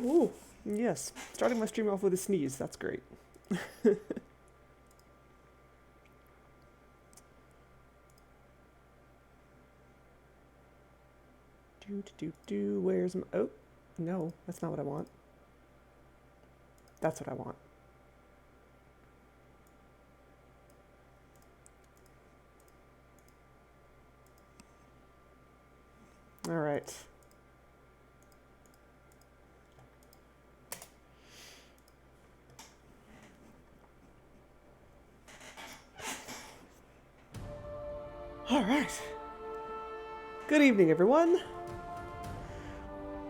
Ooh, yes. Starting my stream off with a sneeze. That's great. Where's my... Oh, no. That's not what I want. That's what I want. All right. All right. Good evening, everyone.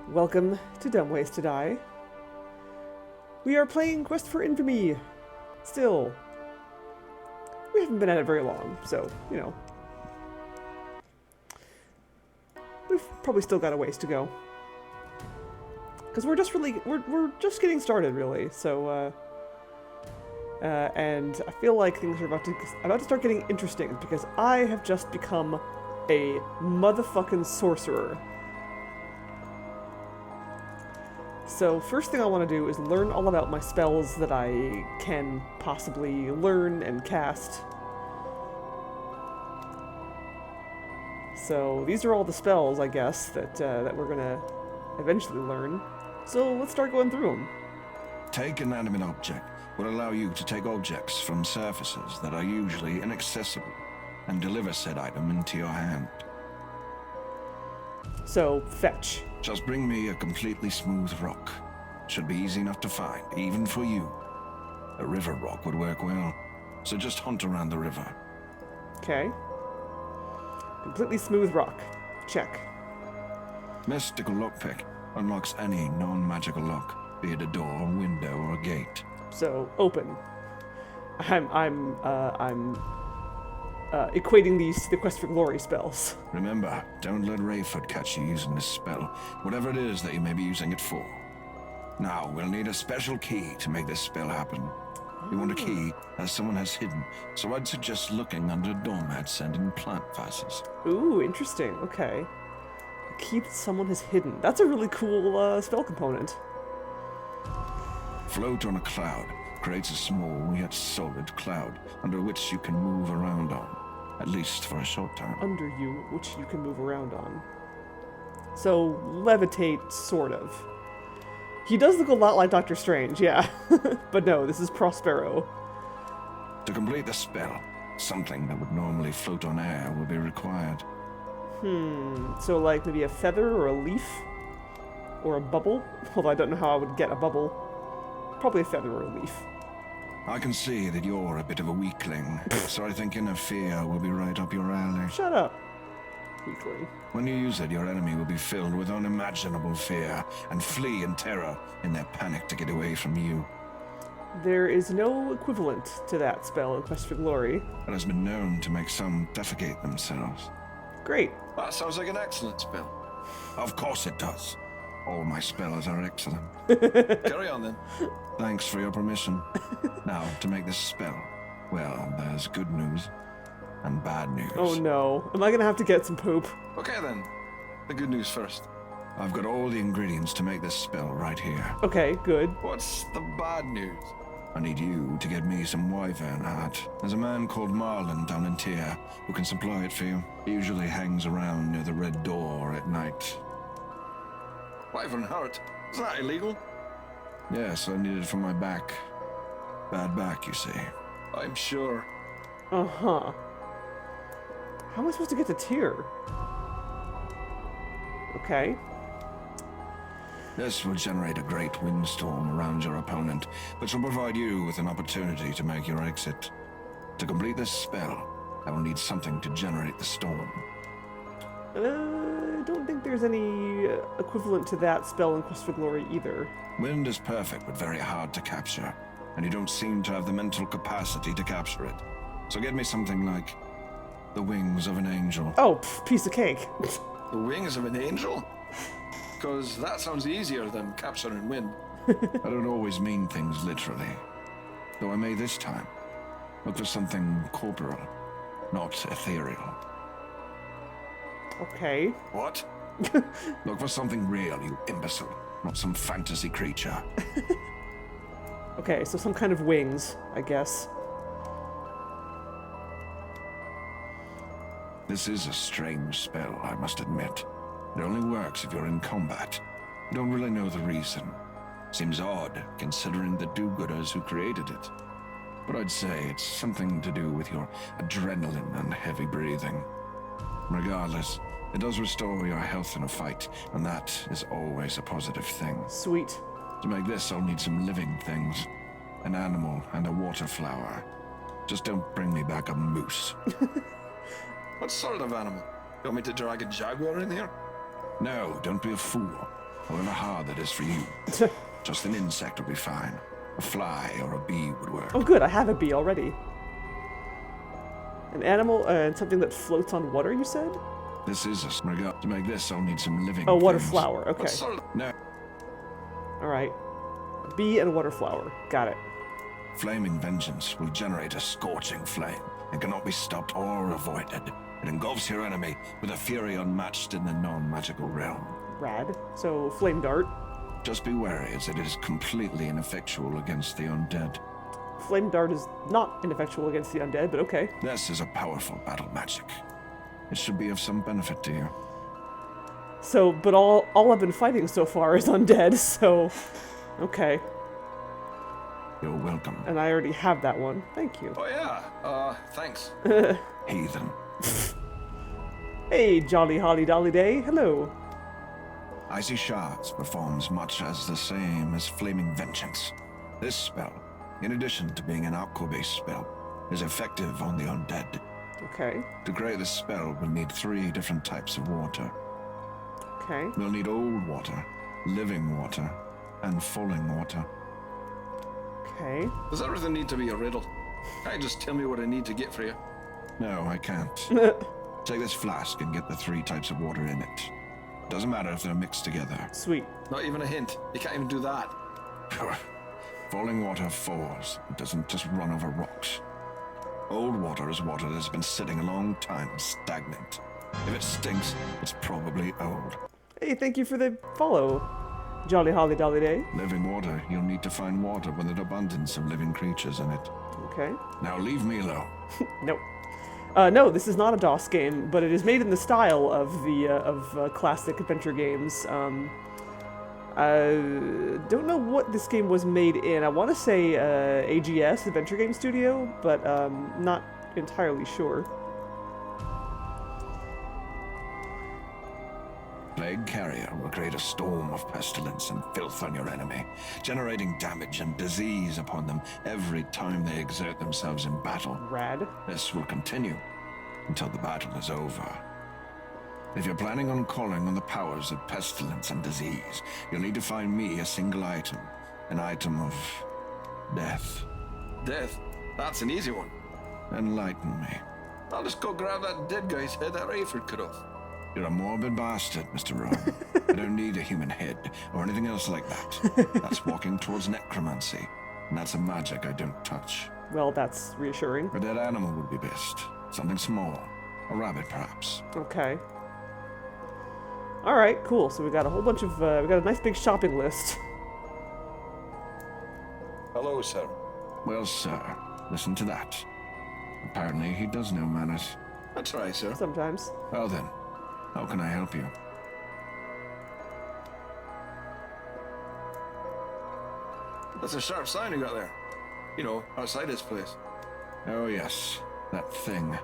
Welcome to Dumb Ways to Die. We are playing Quest for Infamy. Still. We haven't been at it very long, so, you know. We've probably still got a ways to go. Because we're just getting started, really, so, and I feel like things are about to start getting interesting, because I have just become a motherfucking sorcerer. So first thing I want to do is learn all about my spells that I can possibly learn and cast. So these are all the spells, I guess, that we're gonna eventually learn. So let's start going through them. Take an inanimate object will allow you to take objects from surfaces that are usually inaccessible and deliver said item into your hand. So, fetch. Just bring me a completely smooth rock. Should be easy enough to find, even for you. A river rock would work well, so just hunt around the river. Okay. Completely smooth rock. Check. Mystical lockpick unlocks any non-magical lock, be it a door, window, or a gate. So, open. I'm equating the Quest for Glory spells. Remember, don't let Rayford catch you using this spell, whatever it is that you may be using it for. Now, we'll need a special key to make this spell happen. You want a key that someone has hidden, so I'd suggest looking under doormats and in plant vases. Ooh, interesting. Okay. A key that someone has hidden. That's a really cool spell component. Float on a cloud creates a small yet solid cloud under which you can move around on. At least for a short time. Under you, which you can move around on. So, levitate, sort of. He does look a lot like Doctor Strange, yeah. But no, this is Prospero. To complete the spell, something that would normally float on air will be required. So like maybe a feather or a leaf? Or a bubble? Although I don't know how I would get a bubble. Probably a feather or a leaf. I can see that you're a bit of a weakling, so I think inner fear will be right up your alley. Shut up, weakling. When you use it, your enemy will be filled with unimaginable fear and flee in terror in their panic to get away from you. There is no equivalent to that spell in Quest for Glory. It has been known to make some defecate themselves. Great. That sounds like an excellent spell. Of course it does. All my spells are excellent. Carry on then. Thanks for your permission. Now, to make this spell, well, there's good news and bad news. Oh no. Am I gonna have to get some poop? Okay then. The good news first. I've got all the ingredients to make this spell right here. Okay, good. What's the bad news? I need you to get me some wyvern heart. There's a man called Marlin down in Tyr who can supply it for you. He usually hangs around near the Red Door at night. Wyvern heart? Is that illegal? Yes, I need it for my back. Bad back, you see. I'm sure. Uh-huh. How am I supposed to get to Tyr? Okay. This will generate a great windstorm around your opponent, which will provide you with an opportunity to make your exit. To complete this spell, I will need something to generate the storm. I don't think there's any equivalent to that spell in Quest for Glory either. Wind is perfect, but very hard to capture, and you don't seem to have the mental capacity to capture it. So get me something like the wings of an angel. Oh, piece of cake. The wings of an angel? Because that sounds easier than capturing wind. I don't always mean things literally, though I may this time. Look for something corporeal, not ethereal. Okay. What? Look for something real, you imbecile. not some fantasy creature. Okay, so some kind of wings, I guess. This is a strange spell, I must admit. It only works if you're in combat. You don't really know the reason. Seems odd, considering the do-gooders who created it. But I'd say it's something to do with your adrenaline and heavy breathing. Regardless, it does restore your health in a fight, and that is always a positive thing. Sweet. To make this, I'll need some living things. An animal and a water flower. Just don't bring me back a moose. What sort of animal? You want me to drag a jaguar in here? No, don't be a fool. However hard that is for you. Just an insect will be fine. A fly or a bee would work. Oh good, I have a bee already. An animal and something that floats on water, you said? This is a smrga. To make this, I'll need some living Oh, water things. flower, okay. What sort of... No. Alright. A bee and a water flower. Got it. Flaming vengeance will generate a scorching flame and cannot be stopped or avoided. It engulfs your enemy with a fury unmatched in the non-magical realm. Rad. So, flame dart. Just be wary, as it is completely ineffectual against the undead. Flame dart is not ineffectual against the undead, but okay. This is a powerful battle magic. It should be of some benefit to you. So, but all I've been fighting so far is undead, so... Okay. You're welcome, And I already have that one. Thank you. Oh yeah, thanks. heathen. Hey, jolly holly dolly day. Hello. Icy Shards performs much as the same as Flaming Vengeance. This spell, in addition to being an aqua-based spell, is effective on the undead. Okay. To create this spell, we'll need 3 different types of water. Okay. We'll need old water, living water, and falling water. Okay. Does everything need to be a riddle? Can't you just tell me what I need to get for you? No, I can't. Take this flask and get the 3 types of water in it. Doesn't matter if they're mixed together. Sweet. Not even a hint. You can't even do that. Falling water falls. It doesn't just run over rocks. Old water is water that's been sitting a long time, stagnant. If it stinks, it's probably old. Hey, thank you for the follow. Jolly holly dolly day. Living water, you'll need to find water with an abundance of living creatures in it. Okay. Now leave me alone. Nope. No, this is not a DOS game, but it is made in the style of the classic adventure games. I don't know what this game was made in. I want to say AGS, Adventure Game Studio, but not entirely sure. Plague Carrier will create a storm of pestilence and filth on your enemy, generating damage and disease upon them every time they exert themselves in battle. Rad. This will continue until the battle is over. If you're planning on calling on the powers of pestilence and disease, you'll need to find me a single item. An item of death. Death? That's an easy one. Enlighten me. I'll just go grab that dead guy's head that Rayford cut off. You're a morbid bastard, Mr. Rowan. I don't need a human head or anything else like that. That's walking towards necromancy, and that's a magic I don't touch. Well, that's reassuring. A dead animal would be best. Something small. A rabbit, perhaps. Okay. All right, cool. So we got a whole bunch of we got a nice big shopping list. Hello, sir. Well, sir, listen to that. Apparently, he does know manners. That's right, sir. Sometimes. Well then, how can I help you? That's a sharp sign you got there. You know, outside this place. Oh yes, that thing.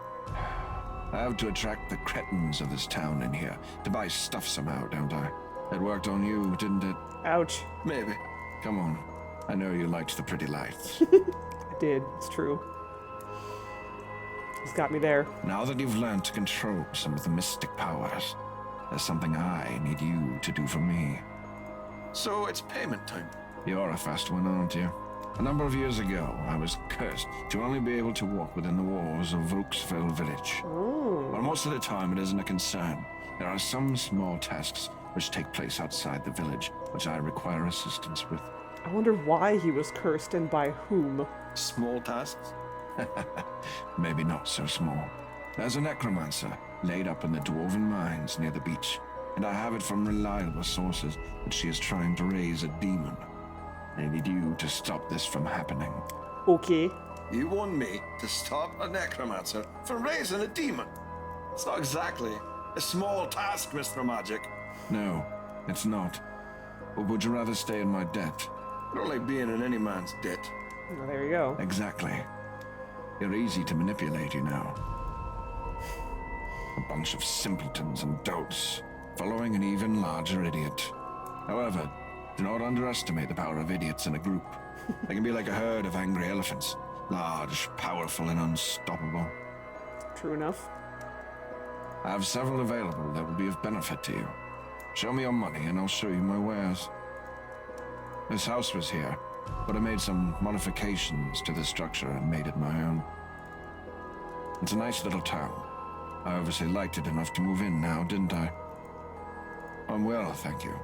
I have to attract the cretins of this town in here to buy stuff somehow, don't I? It worked on you, didn't it? Ouch. Maybe. Come on. I know you liked the pretty lights. I did. It's true. He's got me there. Now that you've learned to control some of the mystic powers, there's something I need you to do for me. So it's payment time. You're a fast one, aren't you? A number of years ago, I was cursed to only be able to walk within the walls of Vokesville Village. Oh. Well, most of the time it isn't a concern. There are some small tasks which take place outside the village, which I require assistance with. I wonder why he was cursed and by whom. Small tasks. Maybe not so small. There's a necromancer laid up in the dwarven mines near the beach, and I have it from reliable sources that she is trying to raise a demon. I need you to stop this from happening. Okay. You want me to stop a necromancer from raising a demon? It's not exactly a small task, Mr. Magic. No, it's not. Or would you rather stay in my debt? I don't like being in any man's debt. Well, there you go. Exactly. You're easy to manipulate, you know. A bunch of simpletons and dolts, following an even larger idiot. However, do not underestimate the power of idiots in a group. They can be like a herd of angry elephants. Large, powerful, and unstoppable. True enough. I have several available that will be of benefit to you. Show me your money and I'll show you my wares. This house was here, but I made some modifications to the structure and made it my own. It's a nice little town. I obviously liked it enough to move in now, didn't I? I'm well, thank you.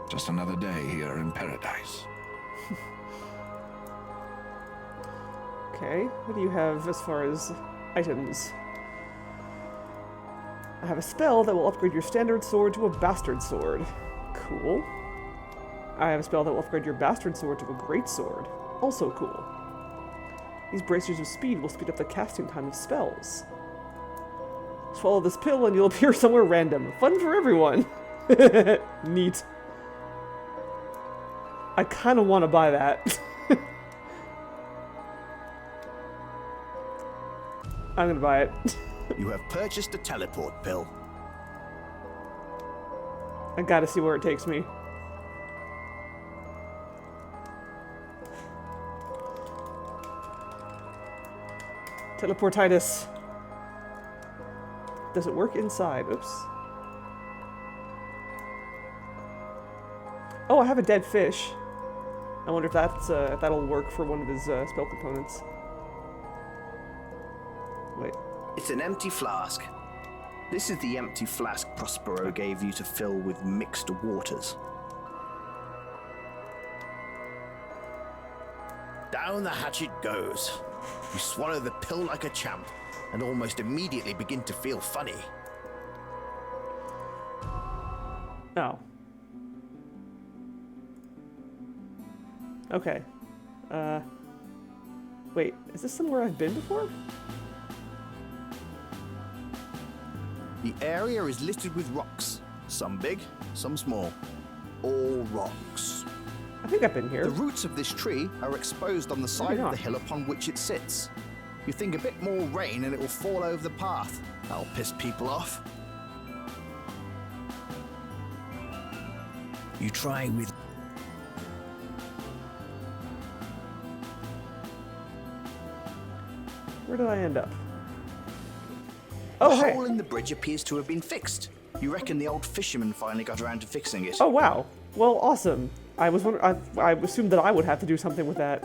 Just another day here in paradise. Okay, what do you have as far as items? I have a spell that will upgrade your standard sword to a bastard sword. Cool. I have a spell that will upgrade your bastard sword to a great sword. Also cool. These bracers of speed will speed up the casting time of spells. Swallow this pill and you'll appear somewhere random. Fun for everyone. Neat. I kind of want to buy that. I'm gonna buy it. You have purchased a teleport pill. I gotta see where it takes me. Teleportitis. Does it work inside? Oops. Oh, I have a dead fish. I wonder if that's if that'll work for one of his spell components. Wait. It's an empty flask. This is the empty flask Prospero gave you to fill with mixed waters. Down the hatch it goes. You swallow the pill like a champ, and almost immediately begin to feel funny. Oh. Okay. Wait, is this somewhere I've been before? The area is littered with rocks. Some big, some small. All rocks. I think I've been here. The roots of this tree are exposed on the side of not. the hill upon which it sits. You think a bit more rain and it will fall over the path. That'll piss people off. You try with... Where did I end up? The Oh, hey. hole in the bridge appears to have been fixed. You reckon the old fisherman finally got around to fixing it? Oh, wow. Well, awesome. I was wondering, I assumed that I would have to do something with that.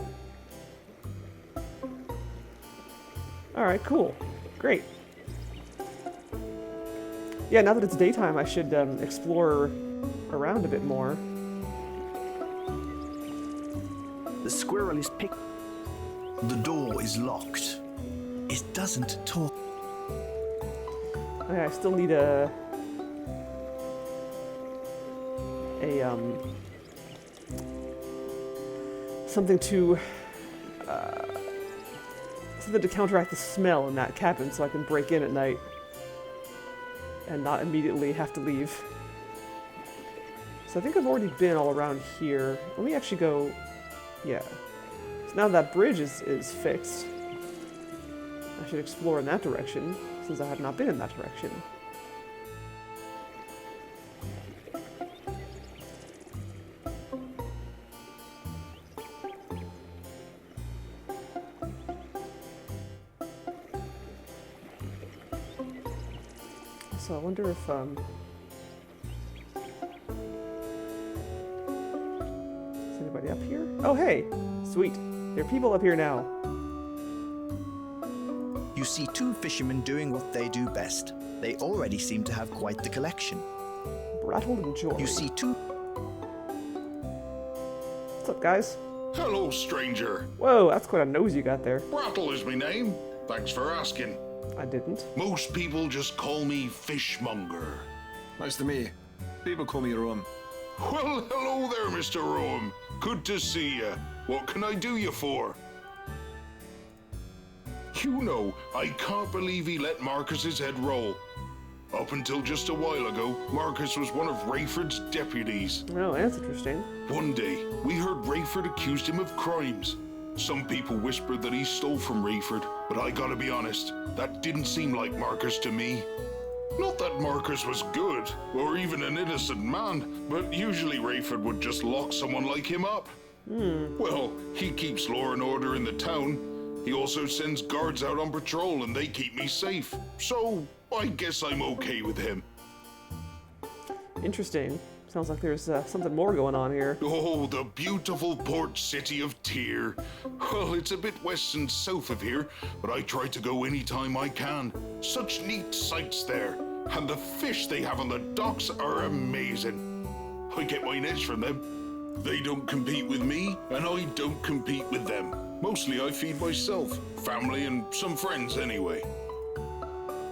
Alright, cool. Great. Yeah, now that it's daytime, I should explore around a bit more. The squirrel is picked. The door is locked. It doesn't talk. Okay, I still need a something to counteract the smell in that cabin so I can break in at night and not immediately have to leave. So I think I've already been all around here. Let me actually go, yeah. So now that bridge is fixed, I should explore in that direction since I have not been in that direction. So I wonder if, is anybody up here? Oh, hey! Sweet. There are people up here now. You see two fishermen doing what they do best. They already seem to have quite the collection. Rattled and joy. You see two... What's up, guys? Hello, stranger. Whoa, that's quite a nose you got there. Rattle is my name. Thanks for asking. I didn't. Most people just call me Fishmonger. Nice to meet you. People call me Rum. Well, hello there, Mr. Rome. Good to see you. What can I do you for? You know, I can't believe he let Marcus's head roll. Up until just a while ago, Marcus was one of Rayford's deputies. Oh, that's interesting. One day, we heard Rayford accused him of crimes. Some people whispered that he stole from Rayford, but I gotta be honest, that didn't seem like Marcus to me. Not that Marcus was good, or even an innocent man, but usually Rayford would just lock someone like him up. Well, he keeps law and order in the town. He also sends guards out on patrol and they keep me safe. So, I guess I'm okay with him. Interesting. Sounds like there's something more going on here. Oh, the beautiful port city of Tyr. Well, it's a bit west and south of here, but I try to go anytime I can. Such neat sights there. And the fish they have on the docks are amazing. I get my nets from them. They don't compete with me, and I don't compete with them. Mostly I feed myself, family, and some friends anyway.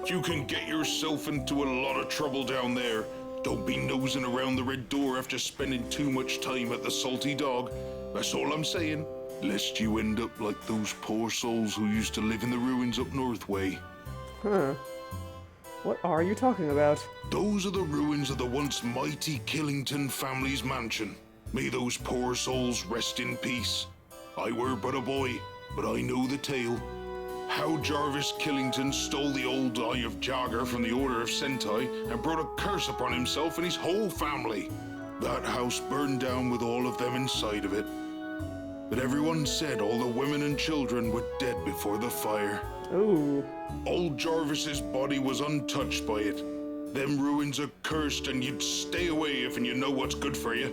You can get yourself into a lot of trouble down there. Don't be nosing around the red door after spending too much time at the Salty Dog. That's all I'm saying. Lest you end up like those poor souls who used to live in the ruins up North Way. Huh. What are you talking about? Those are the ruins of the once mighty Killington family's mansion. May those poor souls rest in peace. I were but a boy, but I know the tale. How Jarvis Killington stole the old Eye of Jagger from the Order of Sentai and brought a curse upon himself and his whole family. That house burned down with all of them inside of it. But everyone said all the women and children were dead before the fire. Ooh. Old Jarvis's body was untouched by it. Them ruins are cursed and you'd stay away if you know what's good for you.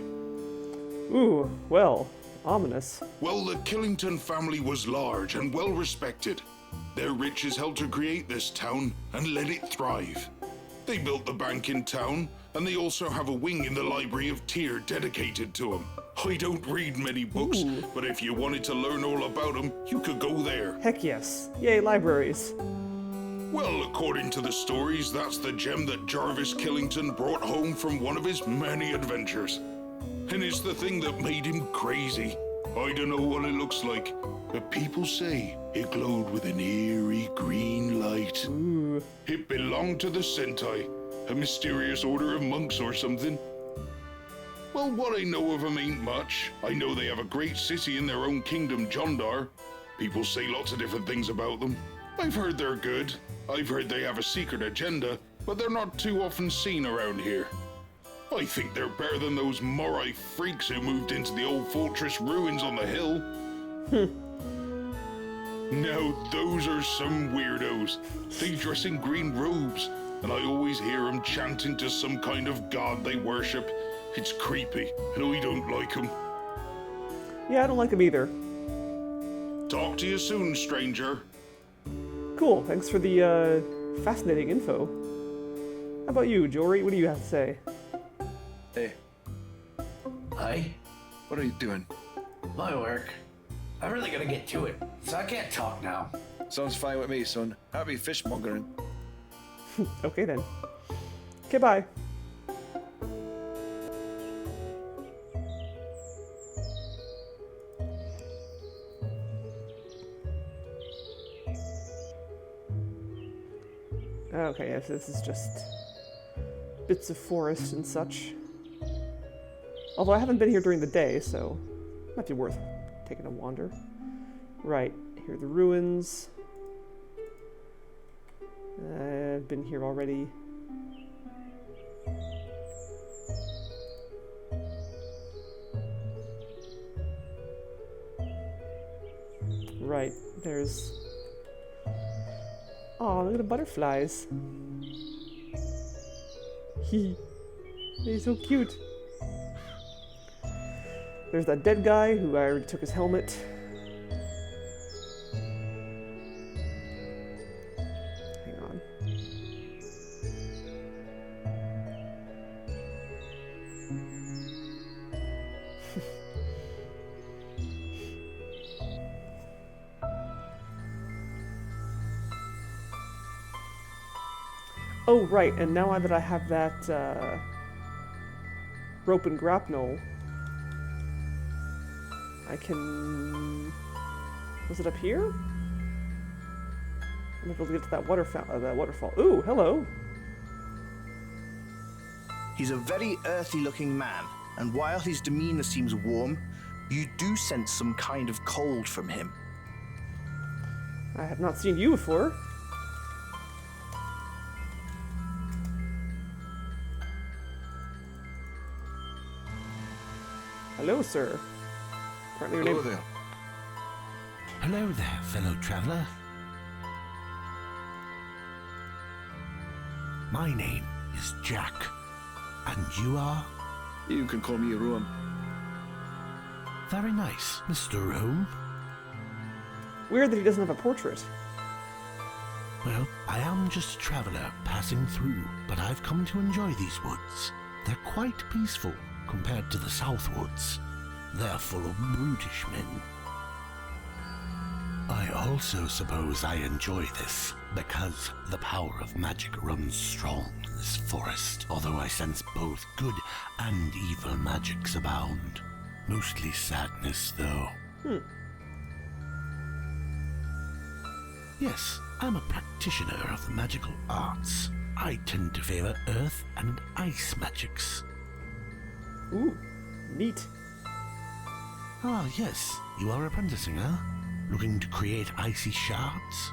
Ooh, well, ominous. Well, the Killington family was large and well respected. Their riches helped to create this town and let it thrive. They built the bank in town, and they also have a wing in the Library of Tyr dedicated to them. I don't read many books, but if you wanted to learn all about them, you could go there. Heck yes. Yay, libraries. Well, according to the stories, that's the gem that Jarvis Killington brought home from one of his many adventures. And it's the thing that made him crazy. I don't know what it looks like, but people say it glowed with an eerie green light. Ooh. It belonged to the Sentai, a mysterious order of monks or something. Well, what I know of them ain't much. I know they have a great city in their own kingdom, Jondar. People say lots of different things about them. I've heard they're good. I've heard they have a secret agenda, but they're not too often seen around here. I think they're better than those Morai freaks who moved into the old fortress ruins on the hill. Now, those are some weirdos. They dress in green robes, and I always hear them chanting to some kind of god they worship. It's creepy, and I don't like them. Yeah, I don't like them either. Talk to you soon, stranger. Cool, thanks for the fascinating info. How about you, Jory? What do you have to say? Hey, Hi, what are you doing? my work. I'm really gonna get to it, so I can't talk now. Sounds fine with me, son. Happy fishmongering. Okay then. Okay, bye. Okay, yes, this is just bits of forest and such. Although I haven't been here during the day, so it might be worth taking a wander. Right, here are the ruins. I've been here already. Right, there's... Oh, look at the butterflies. They're so cute. There's that dead guy who I already took his helmet. Hang on. Oh, right, and now that I have that, rope and grapnel, I can... Was it up here? I'm able to get to that waterfall. Ooh, hello. He's a very earthy-looking man, and while his demeanor seems warm, you do sense some kind of cold from him. I have not seen you before. Hello, sir. Apparently your Hello name... there. Hello there, fellow traveler. My name is Jack, and you are? You can call me Rowan. Very nice, Mr. Rome. Weird that he doesn't have a portrait. Well, I am just a traveler passing through, but I've come to enjoy these woods. They're quite peaceful compared to the South Woods. They're full of brutish men. I also suppose I enjoy this because the power of magic runs strong in this forest, although I sense both good and evil magics abound. Mostly sadness, though. Yes, I'm a practitioner of the magical arts. I tend to favor earth and ice magics. Ooh, neat. Ah, yes, you are apprenticing, huh? Looking to create icy shards?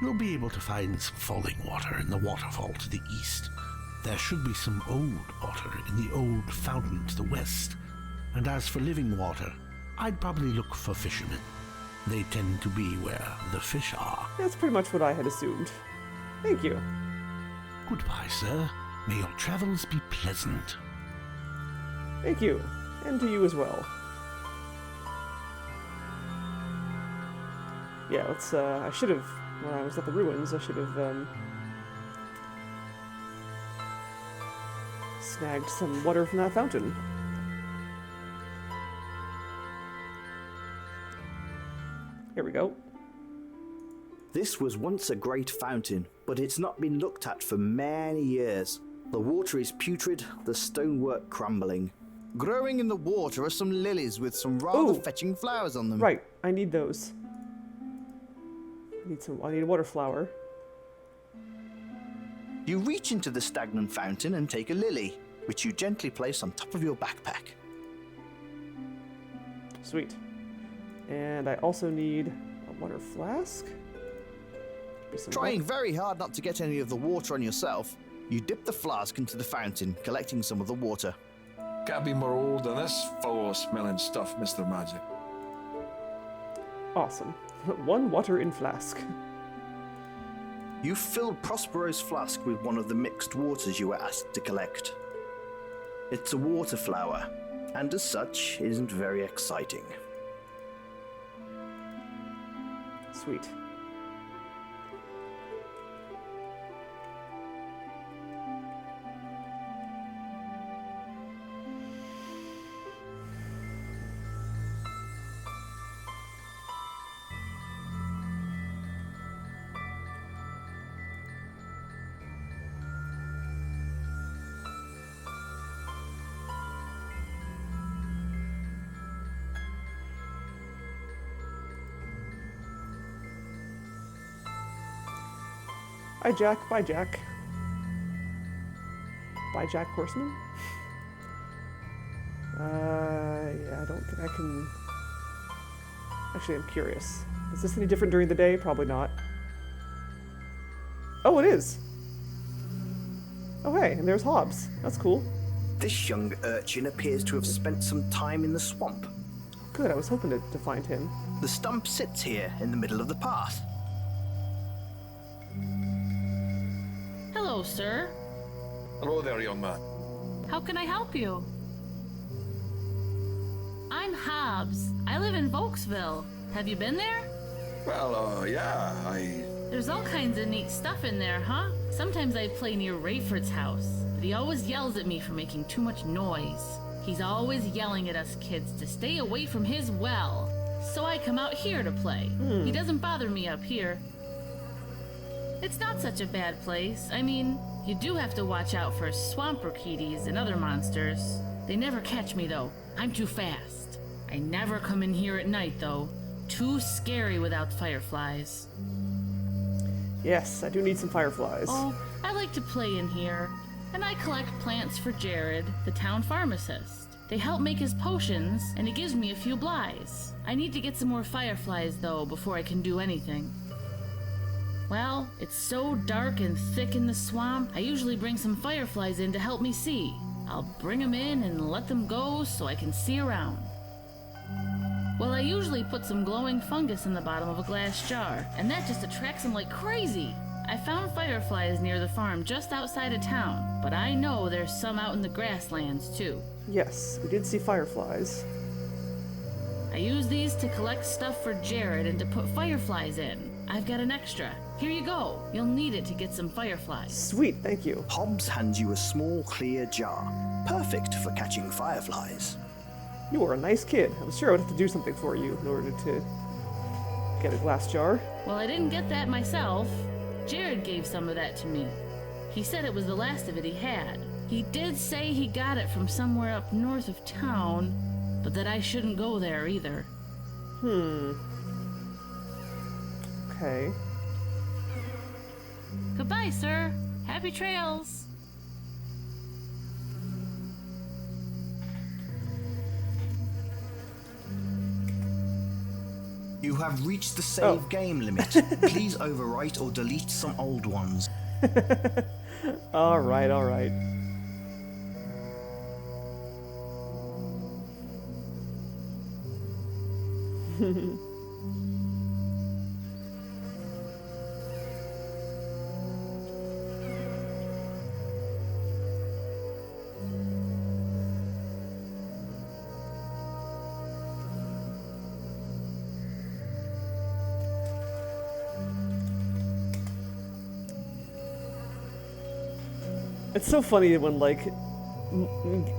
You'll be able to find some falling water in the waterfall to the east. There should be some old water in the old fountain to the west. And as for living water, I'd probably look for fishermen. They tend to be where the fish are. That's pretty much what I had assumed. Thank you. Goodbye, sir. May your travels be pleasant. Thank you. And to you as well. Yeah, let's, I should have, when I was at the ruins, I should have, snagged some water from that fountain. Here we go. This was once a great fountain, but it's not been looked at for many years. The water is putrid, the stonework crumbling. Growing in the water are some lilies with some rather Ooh. fetching flowers on them. Right, I need those. I need a water flower. You reach into the stagnant fountain and take a lily, which you gently place on top of your backpack. Sweet. And I also need a water flask. Be some Trying very hard not to get any of the water on yourself, you dip the flask into the fountain, collecting some of the water. Can't be more old than this foul-smelling stuff, Mr. Magic. Awesome. One water in flask. You filled Prospero's flask with one of the mixed waters you were asked to collect. It's a water flower, and as such, isn't very exciting. Sweet. Bye, Jack. Bye, Jack. Bye, Jack Horseman. Yeah, I don't think I can... Actually, I'm curious. Is this any different during the day? Probably not. Oh, it is! Oh, hey, and there's Hobbs. That's cool. This young urchin appears to have spent some time in the swamp. Good, I was hoping to find him. The stump sits here in the middle of the path. Hello, sir. Hello there, young man. How can I help you? I'm Hobbs. I live in Volksville. Have you been there? Well, yeah, There's all kinds of neat stuff in there, huh? Sometimes I play near Rayford's house, but he always yells at me for making too much noise. He's always yelling at us kids to stay away from his well. So I come out here to play. He doesn't bother me up here. It's not such a bad place. I mean, you do have to watch out for swamp orchidees and other monsters. They never catch me, though. I'm too fast. I never come in here at night, though. Too scary without fireflies. Yes, I do need some fireflies. Oh, I like to play in here. And I collect plants for Jared, the town pharmacist. They help make his potions, and he gives me a few blighs. I need to get some more fireflies, though, before I can do anything. Well, it's so dark and thick in the swamp, I usually bring some fireflies in to help me see. I'll bring them in and let them go so I can see around. Well, I usually put some glowing fungus in the bottom of a glass jar, and that just attracts them like crazy. I found fireflies near the farm just outside of town, but I know there's some out in the grasslands too. Yes, we did see fireflies. I use these to collect stuff for Jared and to put fireflies in. I've got an extra. Here you go. You'll need it to get some fireflies. Sweet, thank you. Hobbs hands you a small clear jar, perfect for catching fireflies. You are a nice kid. I'm sure I would have to do something for you in order to get a glass jar. Well, I didn't get that myself. Jared gave some of that to me. He said it was the last of it he had. He did say he got it from somewhere up north of town, but that I shouldn't go there either. Okay. Goodbye, sir. Happy trails. You have reached the save game limit. Please overwrite or delete some old ones. Alright, alright. It's so funny when, like,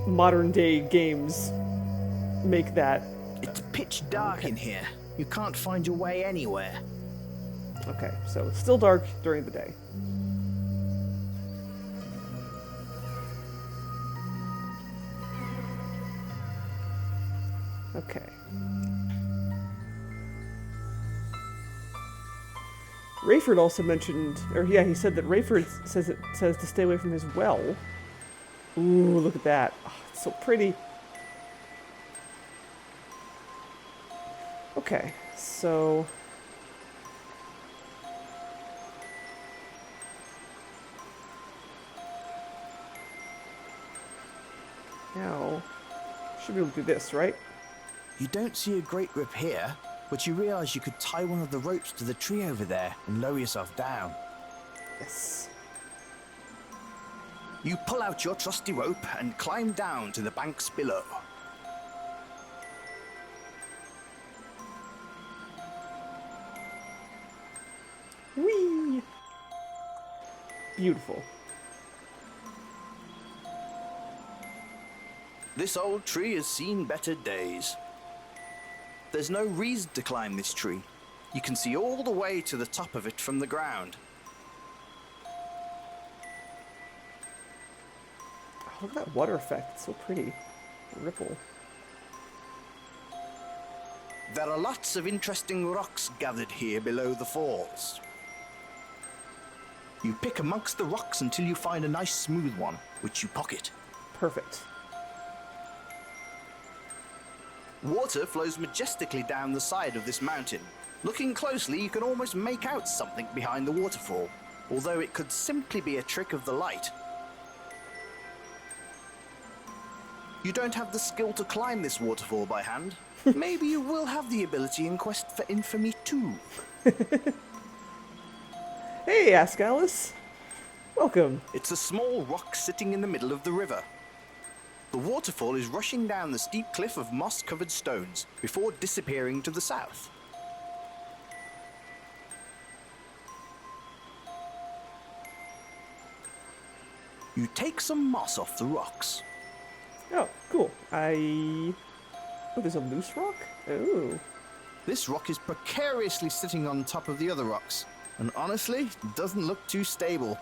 modern day games make that. It's pitch dark in here. You can't find your way anywhere. Okay, so it's still dark during the day. Okay. Rayford also mentioned, or yeah, he said that Rayford says to stay away from his well. Ooh, look at that. Oh, it's so pretty. Okay, so now should be able to do this, right? You don't see a great rip here, but you realize you could tie one of the ropes to the tree over there and lower yourself down. Yes. You pull out your trusty rope and climb down to the banks below. Whee! Beautiful. This old tree has seen better days. There's no reason to climb this tree. You can see all the way to the top of it from the ground. Oh, look at that water effect. It's so pretty. Ripple. There are lots of interesting rocks gathered here below the falls. You pick amongst the rocks until you find a nice smooth one, which you pocket. Perfect. Water flows majestically down the side of this mountain. Looking closely, you can almost make out something behind the waterfall, although it could simply be a trick of the light. You don't have the skill to climb this waterfall by hand. Maybe you will have the ability in Quest for Infamy 2. Hey, Ask Alice. Welcome. It's a small rock sitting in the middle of the river. The waterfall is rushing down the steep cliff of moss-covered stones before disappearing to the south. You take some moss off the rocks. Oh, cool. Oh, there's a loose rock? Oh. This rock is precariously sitting on top of the other rocks, and honestly, doesn't look too stable.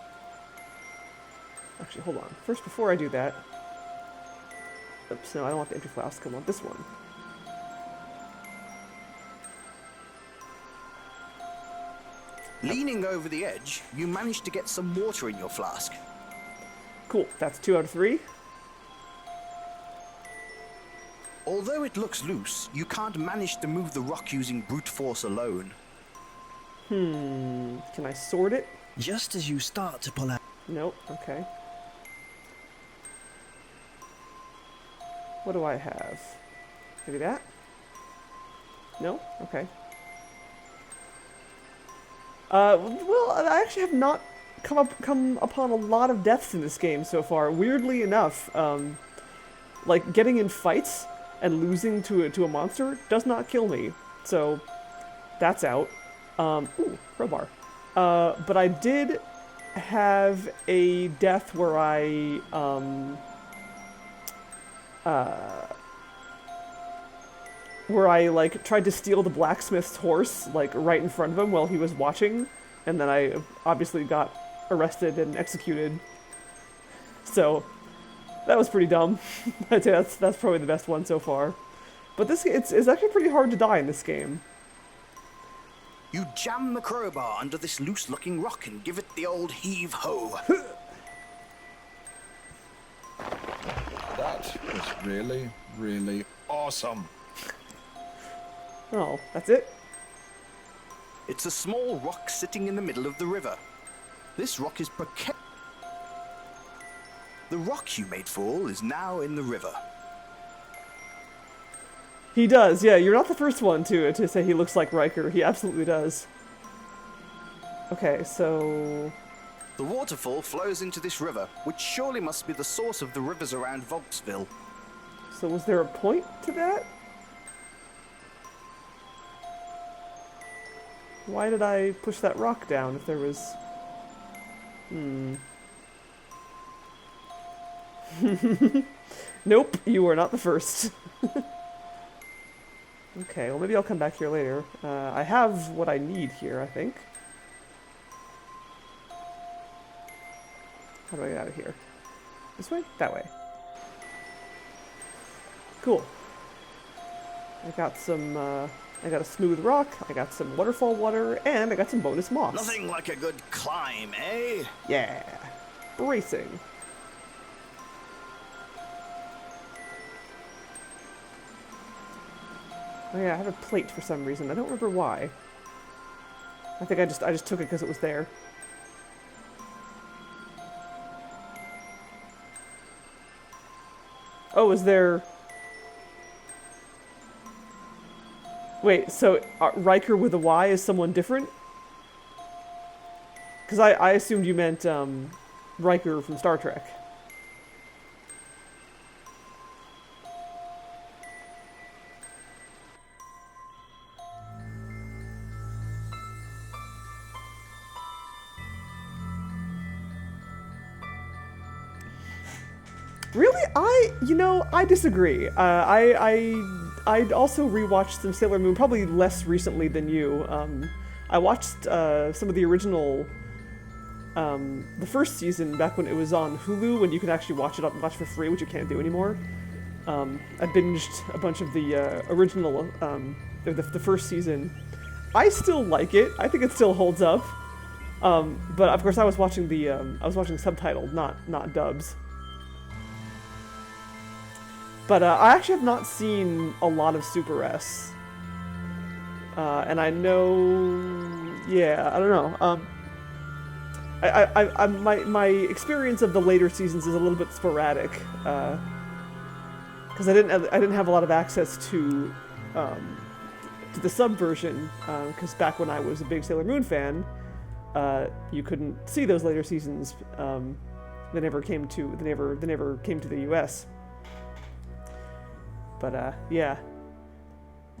Actually, hold on. First, before I do that, Oops, no, I don't want the empty flask. I want this one. Leaning over the edge, you manage to get some water in your flask. Cool, that's 2 out of 3. Although it looks loose, you can't manage to move the rock using brute force alone. Can I sort it? Just as you start to pull out. Nope, okay. What do I have? Maybe that? No? Okay. Well, I actually have not come upon a lot of deaths in this game so far. Weirdly enough, like getting in fights and losing to a monster does not kill me. So that's out. Ooh, crowbar. But I did have a death where I like tried to steal the blacksmith's horse like right in front of him while he was watching, and then I obviously got arrested and executed. So that was pretty dumb. I'd say that's probably the best one so far. But it's actually pretty hard to die in this game. You jam the crowbar under this loose-looking rock and give it the old heave-ho. That was really, really awesome. Oh, that's it? It's a small rock sitting in the middle of the river. This rock is precarious. The rock you made fall is now in the river. He does, yeah. You're not the first one to say he looks like Riker. He absolutely does. Okay, so... The waterfall flows into this river, which surely must be the source of the rivers around Volksville. So was there a point to that? Why did I push that rock down if there was... Nope, you are not the first. Okay, well maybe I'll come back here later. I have what I need here, I think. How do I get out of here? This way? That way. Cool. I got some, I got a smooth rock, I got some waterfall water, and I got some bonus moss. Nothing like a good climb, eh? Yeah. Bracing. Oh yeah, I have a plate for some reason. I don't remember why. I think I just took it because it was there. Oh, is there... Wait, so Riker with a Y is someone different? Because I assumed you meant Riker from Star Trek. Really? I disagree. I also rewatched some Sailor Moon, probably less recently than you. I watched some of the original, the first season back when it was on Hulu, when you could actually watch for free, which you can't do anymore. I binged a bunch of the original, the first season. I still like it. I think it still holds up. But of course, I was watching subtitled, not dubs. But I actually have not seen a lot of Super S. And I know... Yeah, I don't know. My experience of the later seasons is a little bit sporadic. Because I didn't have a lot of access to the sub version. Because back when I was a big Sailor Moon fan, you couldn't see those later seasons. They never came to the US. But, yeah.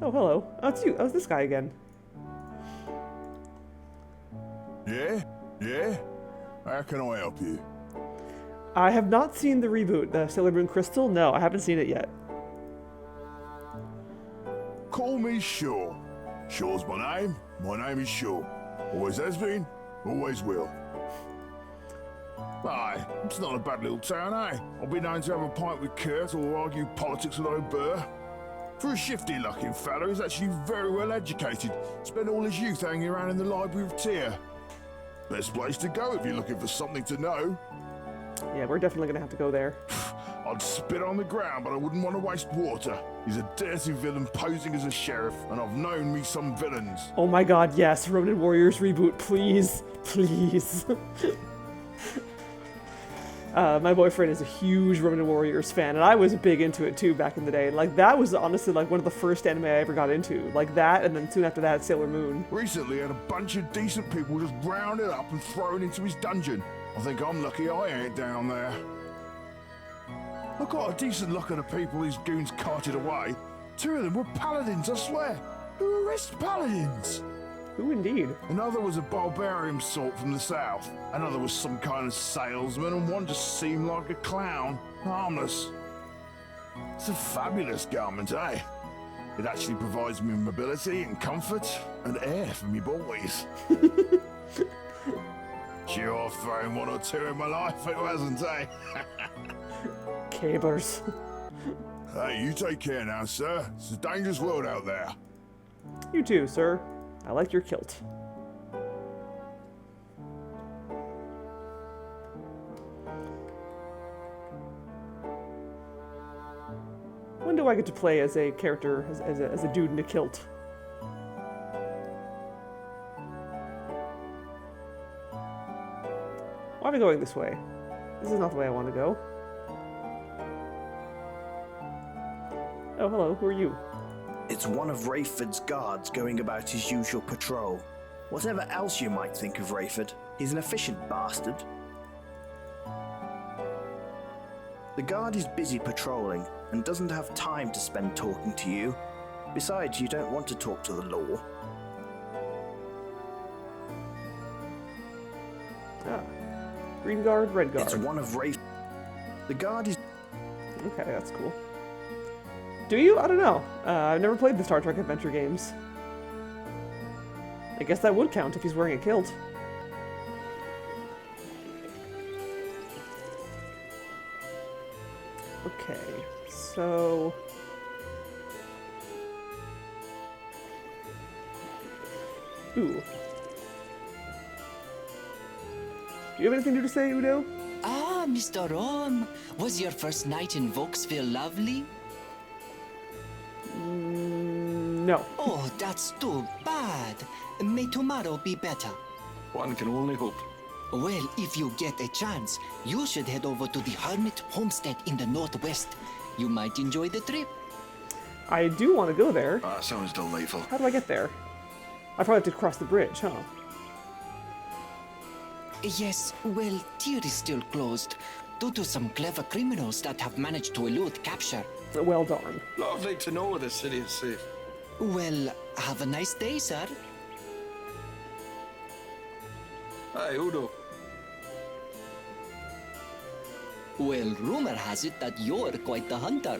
Oh, hello. Oh, it's you. Oh, it's this guy again. Yeah? How can I help you? I have not seen the reboot, the Sailor Moon Crystal. No, I haven't seen it yet. Call me Shaw. Shaw's my name. My name is Shaw. Always has been, always will. Aye, it's not a bad little town, eh? I'll be known to have a pint with Kurt or argue politics with O'Burr. For a shifty-looking fellow, he's actually very well educated. Spent all his youth hanging around in the library of Tyr. Best place to go if you're looking for something to know. Yeah, we're definitely gonna have to go there. I'd spit on the ground, but I wouldn't want to waste water. He's a dirty villain posing as a sheriff, and I've known me some villains. Oh my god, yes, Ronin Warriors reboot, please. Please. My boyfriend is a huge Ronin Warriors fan, and I was big into it too back in the day. Like, that was honestly like one of the first anime I ever got into. Like that, and then soon after that, Sailor Moon. Recently, had a bunch of decent people just rounded up and thrown into his dungeon. I think I'm lucky I ain't down there. I got a decent look at the people these goons carted away. 2 of them were paladins, I swear. Who arrest paladins? Who indeed? Another was a barbarian sort from the south. Another was some kind of salesman, and one just seemed like a clown. Harmless. It's a fabulous garment, eh? It actually provides me mobility and comfort and air for me boys. Sure, I've thrown 1 or 2 in my life, it wasn't, eh? Cabers. Hey, you take care now, sir. It's a dangerous world out there. You too, sir. I like your kilt. When do I get to play as a character, as a dude in a kilt? Why am I going this way? This is not the way I want to go. Oh, hello. Who are you? It's one of Rayford's guards going about his usual patrol. Whatever else you might think of Rayford, he's an efficient bastard. The guard is busy patrolling and doesn't have time to spend talking to you. Besides, you don't want to talk to the law. Ah. Green guard, red guard. It's one of Rayford. The guard is... Okay, that's cool. Do you? I don't know. I've never played the Star Trek adventure games. I guess that would count if he's wearing a kilt. Okay, so... Ooh. Do you have anything new to say, Udo? Ah, Mr. Rom, was your first night in Vauxville lovely? No. Oh, that's too bad. May tomorrow be better. One can only hope. Well, if you get a chance, you should head over to the Hermit Homestead in the northwest. You might enjoy the trip. I do want to go there. Ah, sounds delightful. How do I get there? I probably have to cross the bridge, huh? Yes, well, Tyr is still closed, due to some clever criminals that have managed to elude capture. Well done. Lovely to know the city is safe. Well, have a nice day, sir. Hi, Udo. Well, rumor has it that you're quite the hunter.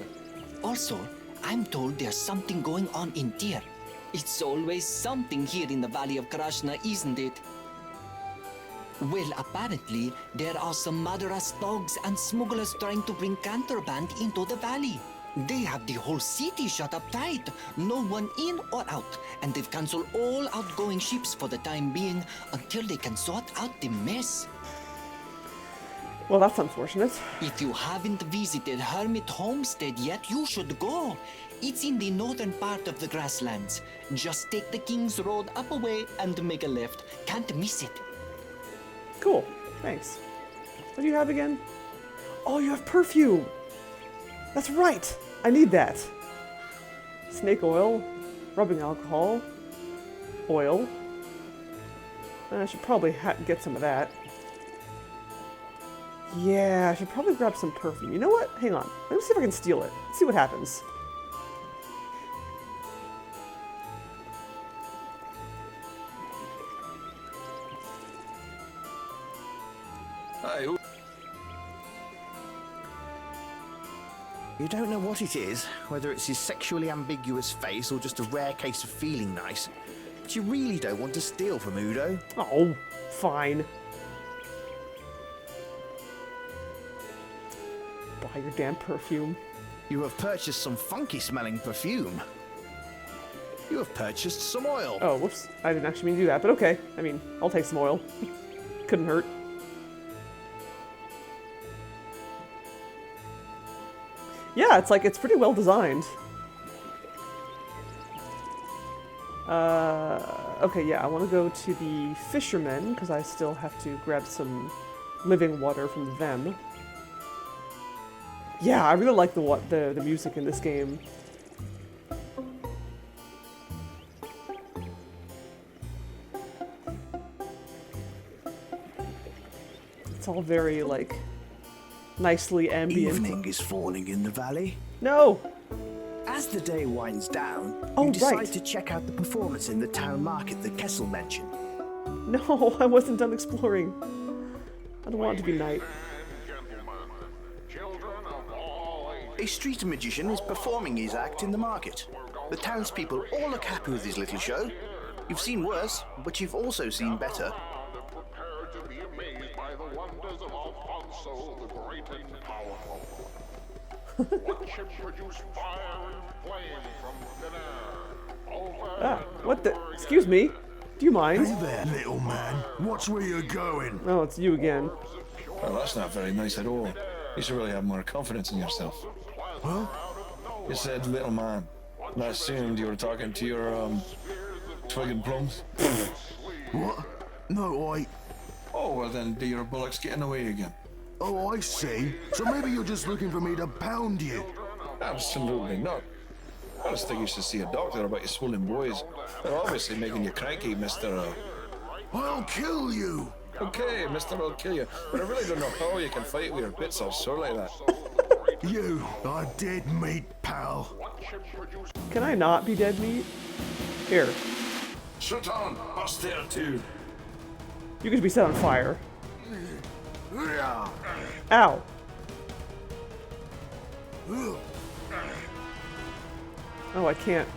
Also, I'm told there's something going on in Tyr. It's always something here in the Valley of Krashna, isn't it? Well, apparently, there are some murderous thugs and smugglers trying to bring contraband into the valley. They have the whole city shut up tight, no one in or out, and they've cancelled all outgoing ships for the time being until they can sort out the mess. Well, that's unfortunate. If you haven't visited Hermit Homestead yet, you should go. It's in the northern part of the grasslands. Just take the King's Road up a way and make a left. Can't miss it. Cool. Thanks. What do you have again? Oh, you have perfume! That's right! I need that. Snake oil, rubbing alcohol, oil. I should probably get some of that. Yeah, I should probably grab some perfume. You know what? Hang on. Let me see if I can steal it. See what happens. Hi, Udo. You don't know what it is, whether it's his sexually ambiguous face or just a rare case of feeling nice. But you really don't want to steal from Udo. Oh, fine. your damn perfume. You have purchased some funky smelling perfume. You have purchased some oil. Oh, whoops. I didn't actually mean to do that, but okay. I mean, I'll take some oil. Couldn't hurt. Yeah, it's like, it's pretty well designed. Okay, yeah, I want to go to the fishermen, because I still have to grab some living water from them. Yeah, I really like the music in this game. It's all very, like, nicely ambient. Evening is falling in the valley. No! As the day winds down, Oh, you decide right. to check out the performance in the town market that Kessel mentioned. No, I wasn't done exploring. I don't want it to be night. A street magician is performing his act in the market. The townspeople all look happy with his little show. You've seen worse, but you've also seen better. What the? Excuse me? Do you mind? Hey there, little man. Watch where you're going. Oh, it's you again. Well, that's not very nice at all. You should really have more confidence in yourself. Huh? You said little man. And I assumed you were talking to your, twig and plums. What? No, Oh, well then, do your bullocks getting away again? Oh, I see. So maybe you're just looking for me to pound you. Absolutely not. I just think you should see a doctor about your swollen boys. They're obviously making you cranky, Mr. I'll kill you. Okay, Mr. I'll kill you. But I really don't know how you can fight with your bits all sore like that. You are dead meat, pal. Can I not be dead meat? Here. Shut on, austere too. You could be set on fire. Yeah. Ow. Oh, I can't.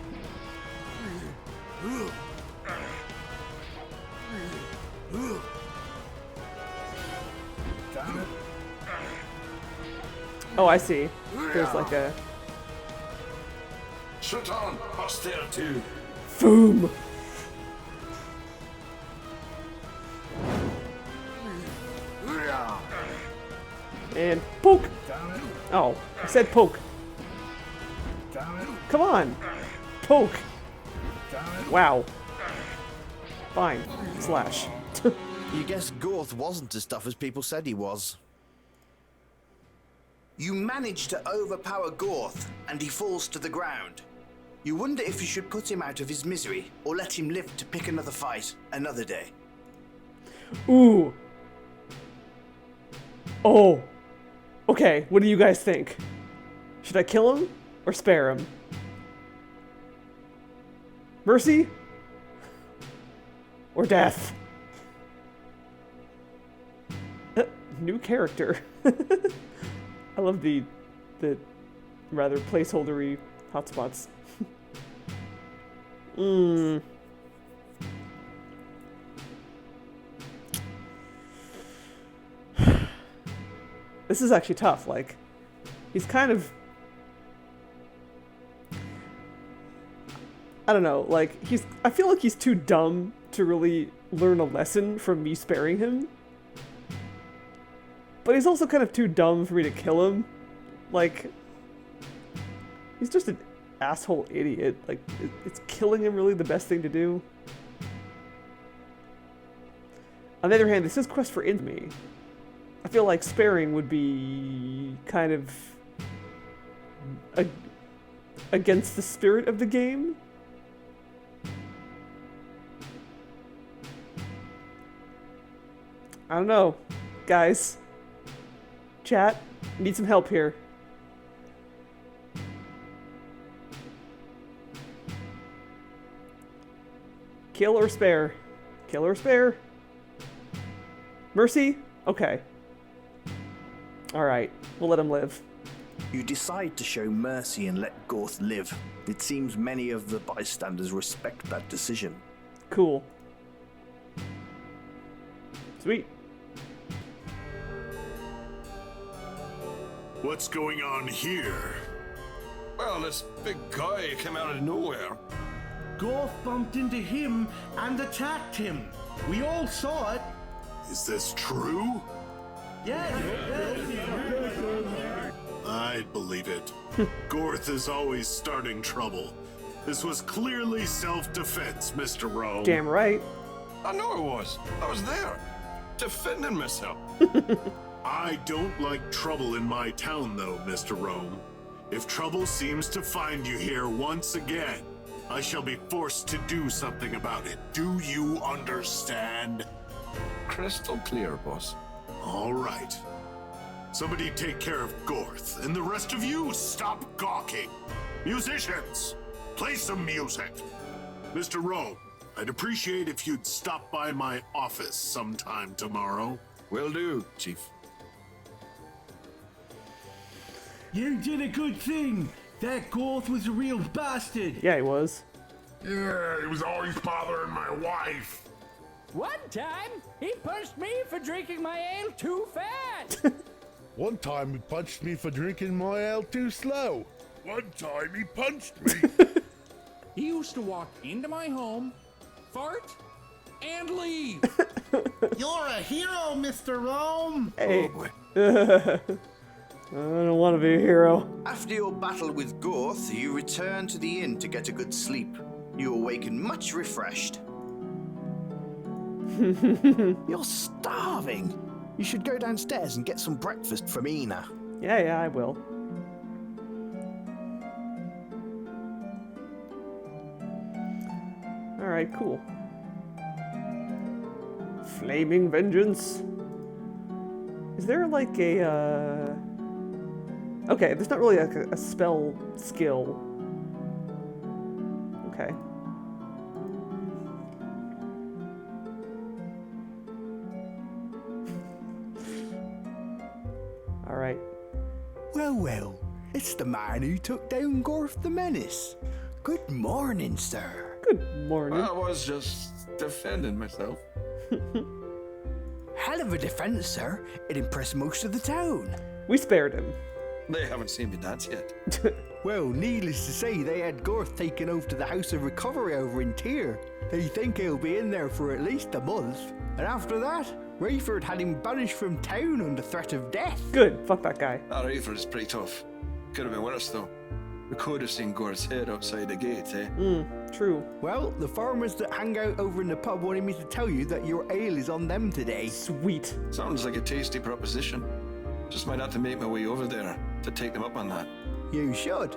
Oh, I see. There's like a... Shut on, austere too. Boom! And poke! Oh, I said poke. Come on! Poke! Wow. Fine. Slash. You guess Gorth wasn't as tough as people said he was. You manage to overpower Gorth, and he falls to the ground. You wonder if you should put him out of his misery, or let him live to pick another fight another day. Ooh. Oh. Okay, what do you guys think? Should I kill him or spare him? Mercy? Or death? New character. I love the rather placeholdery hotspots. This is actually tough. Like, he's kind of... I don't know, like, I feel like he's too dumb to really learn a lesson from me sparing him. But he's also kind of too dumb for me to kill him. Like, he's just an asshole idiot. Like, is killing him really the best thing to do? On the other hand, this is Quest for Infamy. I feel like sparing would be kind of against the spirit of the game. I don't know, guys. Chat, need some help here. Kill or spare? Kill or spare? Mercy? Okay. Alright, we'll let him live. You decide to show mercy and let Gorth live. It seems many of the bystanders respect that decision. Cool. Sweet. What's going on here? Well, this big guy came out of nowhere. Gorf bumped into him and attacked him. We all saw it. Is this true? Yeah. I'd believe it. Gorth is always starting trouble. This was clearly self-defense, Mr. Rome. Damn right. I know it was. I was there, defending myself. I don't like trouble in my town, though, Mr. Rome. If trouble seems to find you here once again, I shall be forced to do something about it. Do you understand? Crystal clear, boss. All right. Somebody take care of Gorth, and the rest of you stop gawking. Musicians, play some music. Mr. Rome, I'd appreciate if you'd stop by my office sometime tomorrow. Will do, Chief. You did a good thing. That Gorth was a real bastard. Yeah, he was. Yeah, he was always bothering my wife. One time, he punched me for drinking my ale too fast. One time he punched me for drinking my ale too slow. One time he punched me. He used to walk into my home, fart, and leave. You're a hero, Mr. Rome. Hey. Oh, boy. I don't want to be a hero. After your battle with Gorth, you return to the inn to get a good sleep. You awaken much refreshed. You're starving. You should go downstairs and get some breakfast from Ina. Yeah, I will. Alright, cool. Flaming Vengeance. Is there like a, Okay, there's not really like a spell skill. Okay. Alright. Well, it's the man who took down Gorth the Menace. Good morning, sir. Good morning. I was just defending myself. Hell of a defense, sir. It impressed most of the town. We spared him. They haven't seen me dance yet. Well, needless to say, they had Gorth taken over to the House of Recovery over in Tyr. They think he'll be in there for at least a month. And after that, Rayford had him banished from town under threat of death. Good. Fuck that guy. That Rayford is pretty tough. Could have been worse, though. We could have seen Gorth's head outside the gate, eh? True. Well, the farmers that hang out over in the pub wanted me to tell you that your ale is on them today. Sweet. Sounds like a tasty proposition. Just might have to make my way over there to take them up on that. You should.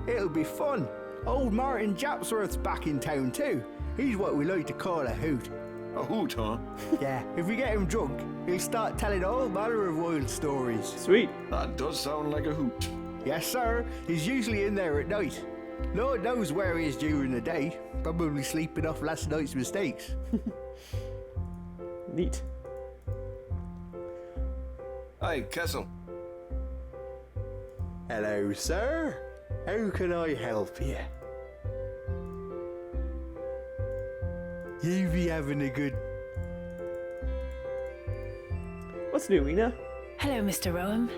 It'll be fun. Old Martin Japsworth's back in town too. He's what we like to call a hoot. A hoot, huh? Yeah, if we get him drunk, he'll start telling all manner of wild stories. Sweet. That does sound like a hoot. Yes, sir. He's usually in there at night. Lord knows where he is during the day. Probably sleeping off last night's mistakes. Neat. Hi, Kessel. Hello, sir. How can I help you? You be having a good... What's new, Ina? Hello, Mr. Rome.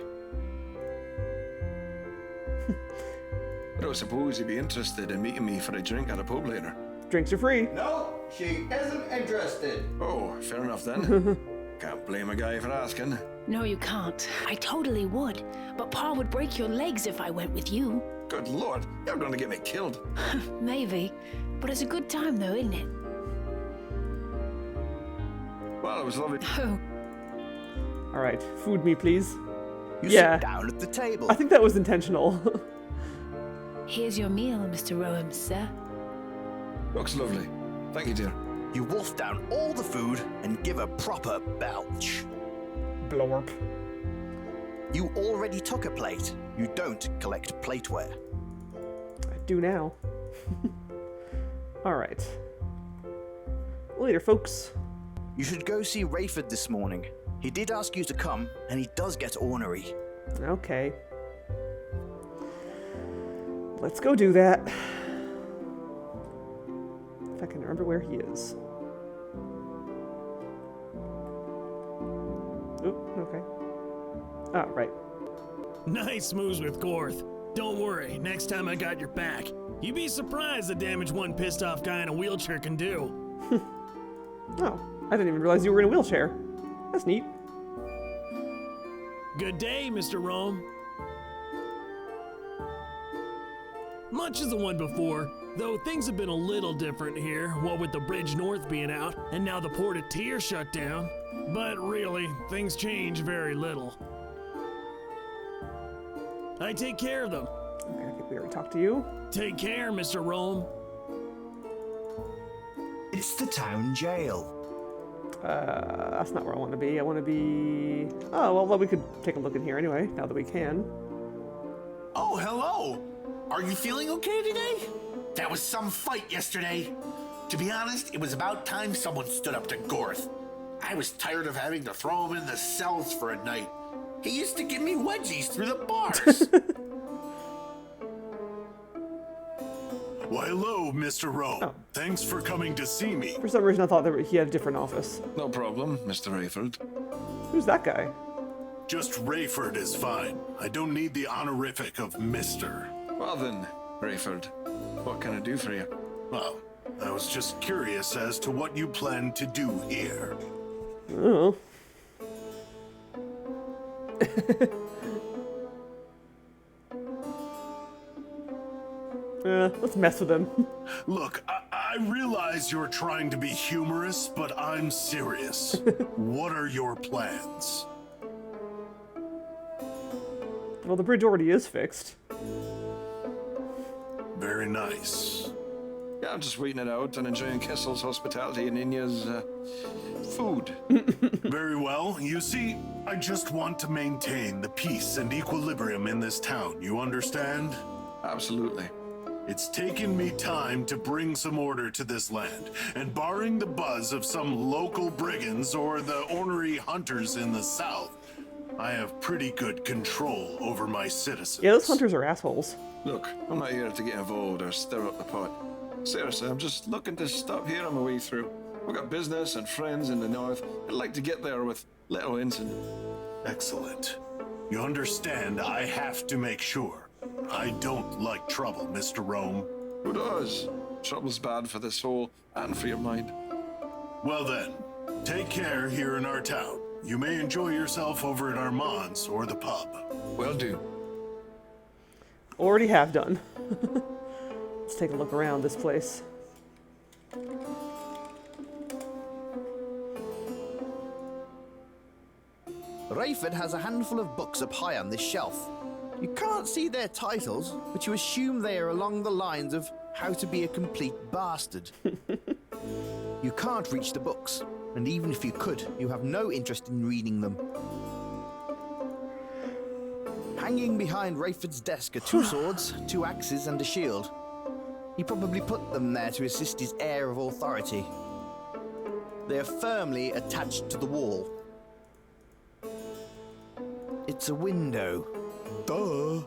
I don't suppose you'd be interested in meeting me for a drink at a pub later. Drinks are free. No, she isn't interested. Oh, fair enough then. Can't blame a guy for asking. No, you can't. I totally would. But Pa would break your legs if I went with you. Good lord, you're going to get me killed. Maybe. But it's a good time, though, isn't it? Well, it was lovely. Oh. Alright, food me, please. You Yeah. sit down at the table. I think that was intentional. Here's your meal, Mr. Rome, sir. Looks lovely. Thank you, dear. You wolf down all the food and give a proper belch. Blorp. You already took a plate. You don't collect plateware. I do now. Alright. Later, folks. You should go see Rayford this morning. He did ask you to come, and he does get ornery. Okay. Let's go do that. If I can remember where he is. Oh, okay. Ah, right. Nice moves with Gorth. Don't worry, next time I got your back. You'd be surprised the damage one pissed off guy in a wheelchair can do. Oh, I didn't even realize you were in a wheelchair. That's neat. Good day, Mr. Rome. Much as the one before, though things have been a little different here, what with the bridge north being out, and now the port of Tyr shut down. But really, things change very little. I take care of them. Okay, I think we already talked to you. Take care, Mr. Rome. It's the town jail. That's not where I want to be. I want to be... Oh, well, we could take a look in here anyway, now that we can. Oh, hello! Are you feeling okay today? That was some fight yesterday. To be honest, it was about time someone stood up to Gorth. I was tired of having to throw him in the cells for a night. He used to give me wedgies through the bars. Why, hello, Mr. Rome. Oh. Thanks for coming to see me. For some reason, I thought that he had a different office. No problem, Mr. Rayford. Who's that guy? Just Rayford is fine. I don't need the honorific of Mr. Well then, Rayford, what can I do for you? Well, I was just curious as to what you plan to do here. Oh. Let's mess with him. Look, I realize you're trying to be humorous, but I'm serious. What are your plans? Well, the bridge already is fixed. Very nice. Yeah, I'm just waiting it out and enjoying Kessel's hospitality and Inya's food. Very well. You see, I just want to maintain the peace and equilibrium in this town. You understand? Absolutely. It's taken me time to bring some order to this land, and barring the buzz of some local brigands or the ornery hunters in the south, I have pretty good control over my citizens. Yeah, those hunters are assholes. Look, I'm not here to get involved or stir up the pot. Seriously, I'm just looking to stop here on my way through. I've got business and friends in the north. I'd like to get there with little incident. Excellent. You understand, I have to make sure. I don't like trouble, Mr. Rome. Who does? Trouble's bad for the soul and for your mind. Well then, take care here in our town. You may enjoy yourself over at Armand's or the pub. Will do. Already have done. Let's take a look around this place. Rayford has a handful of books up high on this shelf. You can't see their titles, but you assume they are along the lines of How to Be a Complete Bastard. You can't reach the books, and even if you could, you have no interest in reading them. Hanging behind Rayford's desk are 2 swords, 2 axes, and a shield. He probably put them there to assist his air of authority. They are firmly attached to the wall. It's a window. Duh.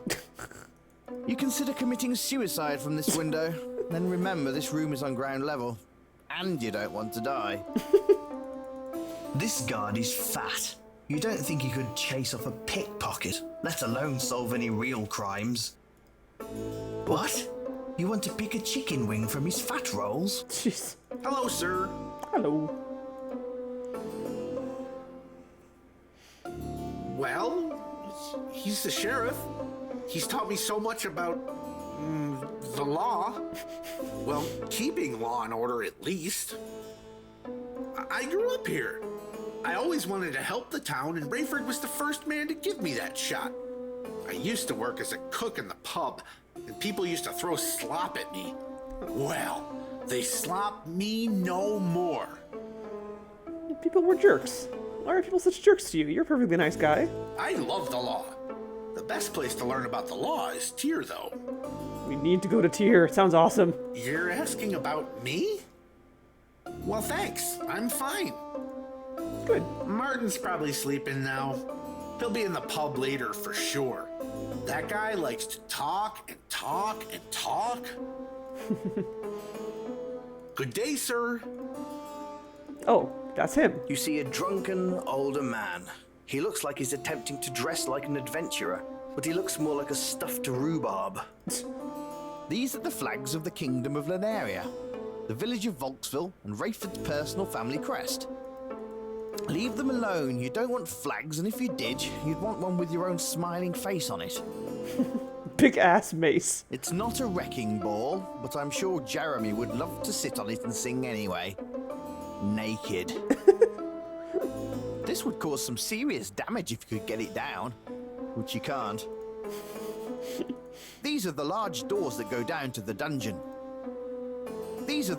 You consider committing suicide from this window, then remember this room is on ground level, and you don't want to die. This guard is fat. You don't think he could chase off a pickpocket, let alone solve any real crimes. What? You want to pick a chicken wing from his fat rolls? Jeez. Hello, sir. Hello. Well, he's the sheriff. He's taught me so much about the law. Well, keeping law and order at least. I grew up here. I always wanted to help the town, and Rayford was the first man to give me that shot. I used to work as a cook in the pub, and people used to throw slop at me. Well, they slop me no more. People were jerks. Why are people such jerks to you? You're a perfectly nice guy. I love the law. The best place to learn about the law is Tyr, though. We need to go to Tyr. It sounds awesome. You're asking about me? Well, thanks. I'm fine. Good. Martin's probably sleeping now. He'll be in the pub later for sure. That guy likes to talk and talk and talk. Good day, sir. Oh, that's him. You see a drunken, older man. He looks like he's attempting to dress like an adventurer, but he looks more like a stuffed rhubarb. These are the flags of the Kingdom of Lunaria, the village of Volksville, and Rayford's personal family crest. Leave them alone. You don't want flags, and if you did, you'd want one with your own smiling face on it. Big ass mace. It's not a wrecking ball, but I'm sure Jeremy would love to sit on it and sing anyway. Naked. This would cause some serious damage if you could get it down, which you can't. These are the large doors that go down to the dungeon. These are...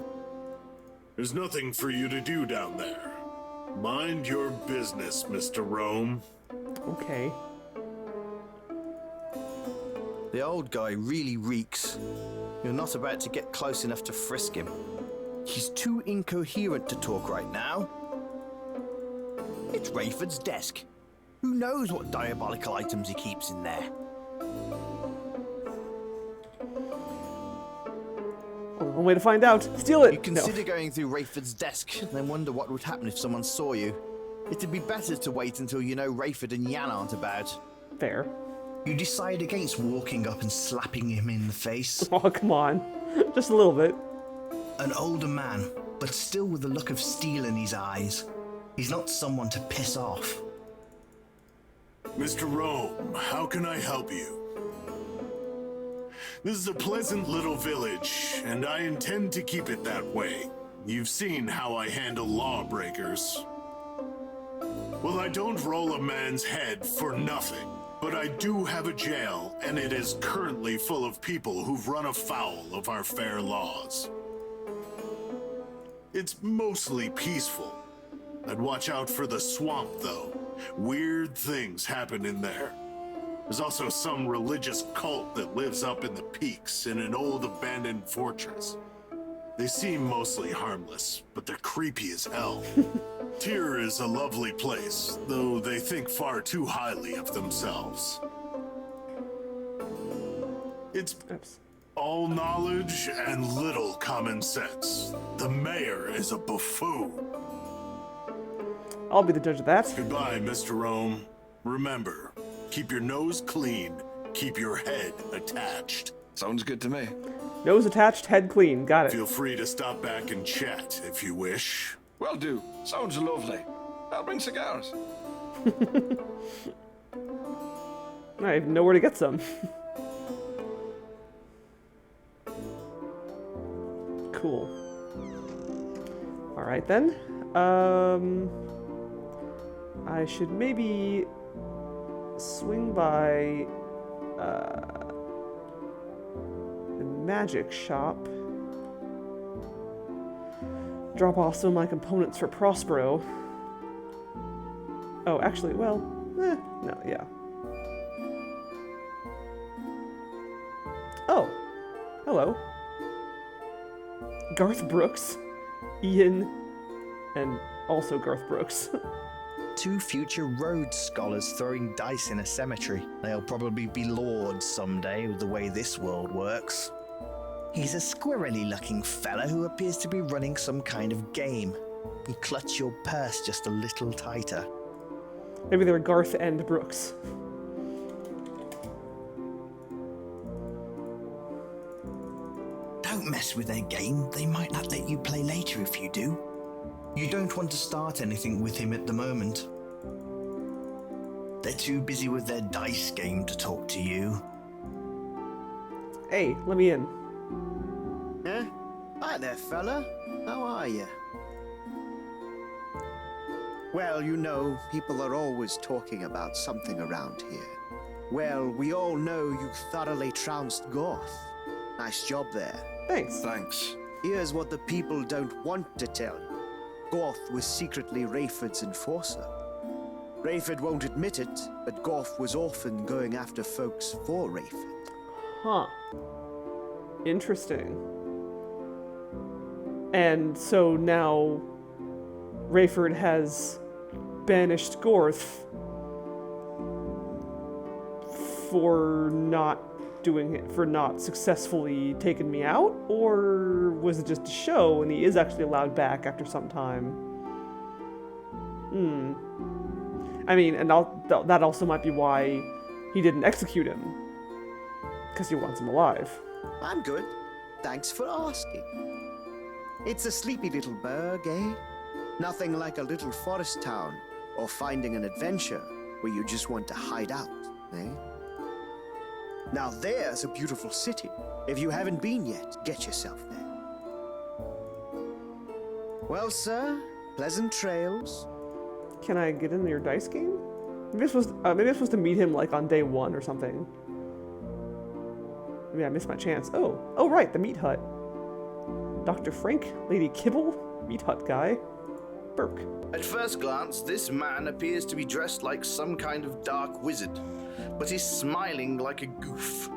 There's nothing for you to do down there. Mind your business, Mr. Rome. Okay. The old guy really reeks. You're not about to get close enough to frisk him. He's too incoherent to talk right now. It's Rayford's desk. Who knows what diabolical items he keeps in there? One way to find out. Steal it! You consider going through Rayford's desk, then wonder what would happen if someone saw you. It'd be better to wait until you know Rayford and Yan aren't about. Fair. You decide against walking up and slapping him in the face. Oh, come on. Just a little bit. An older man, but still with a look of steel in his eyes. He's not someone to piss off. Mr. Rome, how can I help you? This is a pleasant little village, and I intend to keep it that way. You've seen how I handle lawbreakers. Well, I don't roll a man's head for nothing, but I do have a jail, and it is currently full of people who've run afoul of our fair laws. It's mostly peaceful. I'd watch out for the swamp, though. Weird things happen in there. There's also some religious cult that lives up in the peaks in an old abandoned fortress. They seem mostly harmless, but they're creepy as hell. Tyr is a lovely place, though they think far too highly of themselves. It's all knowledge and little common sense. The mayor is a buffoon. I'll be the judge of that. Goodbye, Mr. Rome. Remember, keep your nose clean, keep your head attached. Sounds good to me. Nose attached, head clean. Got it. Feel free to stop back and chat if you wish. Will do. Sounds lovely. I'll bring cigars. I even know where to get some. Cool. Alright then. I should maybe swing by the magic shop. Drop off some of my components for Prospero. Oh, actually, well, no, yeah. Oh, hello. Garth Brooks, Ian, and also Garth Brooks. Two future Rhodes scholars throwing dice in a cemetery. They'll probably be lords someday with the way this world works. He's a squirrely looking fella who appears to be running some kind of game. You clutch your purse just a little tighter. Maybe they were Garth and Brooks. Don't mess with their game. They might not let you play later if you do. You don't want to start anything with him at the moment. They're too busy with their dice game to talk to you. Hey, let me in. Eh? Hi there, fella. How are you? Well, you know, people are always talking about something around here. Well, we all know you thoroughly trounced Goth. Nice job there. Thanks. Thanks. Here's what the people don't want to tell you. Goth was secretly Rayford's enforcer. Rayford won't admit it, but Goth was often going after folks for Rayford. Huh. Interesting. And so now Rayford has banished Gorth for not doing it, for not successfully taking me out? Or was it just a show and he is actually allowed back after some time? I mean, and that also might be why he didn't execute him. Because he wants him alive. I'm good. Thanks for asking. It's a sleepy little burg, eh? Nothing like a little forest town or finding an adventure where you just want to hide out, eh? Now there's a beautiful city. If you haven't been yet, get yourself there. Well, sir, pleasant trails. Can I get in your dice game? Maybe I'm supposed to meet him like on day 1 or something. Maybe I missed my chance. Oh right, the meat hut. Dr. Frank, Lady Kibble, meat hut guy, Burke. At first glance, this man appears to be dressed like some kind of dark wizard, but he's smiling like a goof.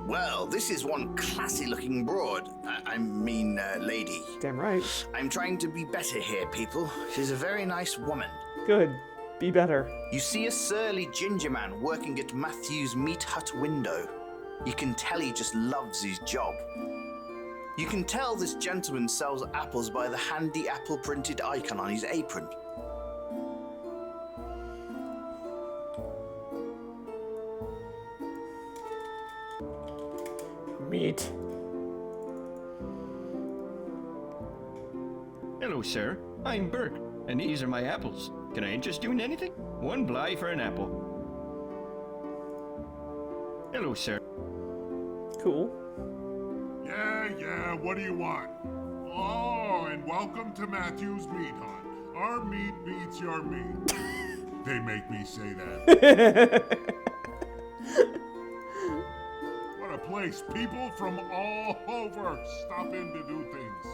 Well, this is one classy-looking broad. I mean, lady. Damn right. I'm trying to be better here, people. She's a very nice woman. Good. Be better. You see a surly ginger man working at Matthew's meat hut window. You can tell he just loves his job. You can tell this gentleman sells apples by the handy apple-printed icon on his apron. Meat. Hello, sir. I'm Burke, and these are my apples. Can I interest you in anything? 1 bly for an apple. Hello, sir. Cool. Yeah, what do you want? Oh, and welcome to Matthew's Meat Hut. Our meat beats your meat. They make me say that. What a place. People from all over stop in to do things.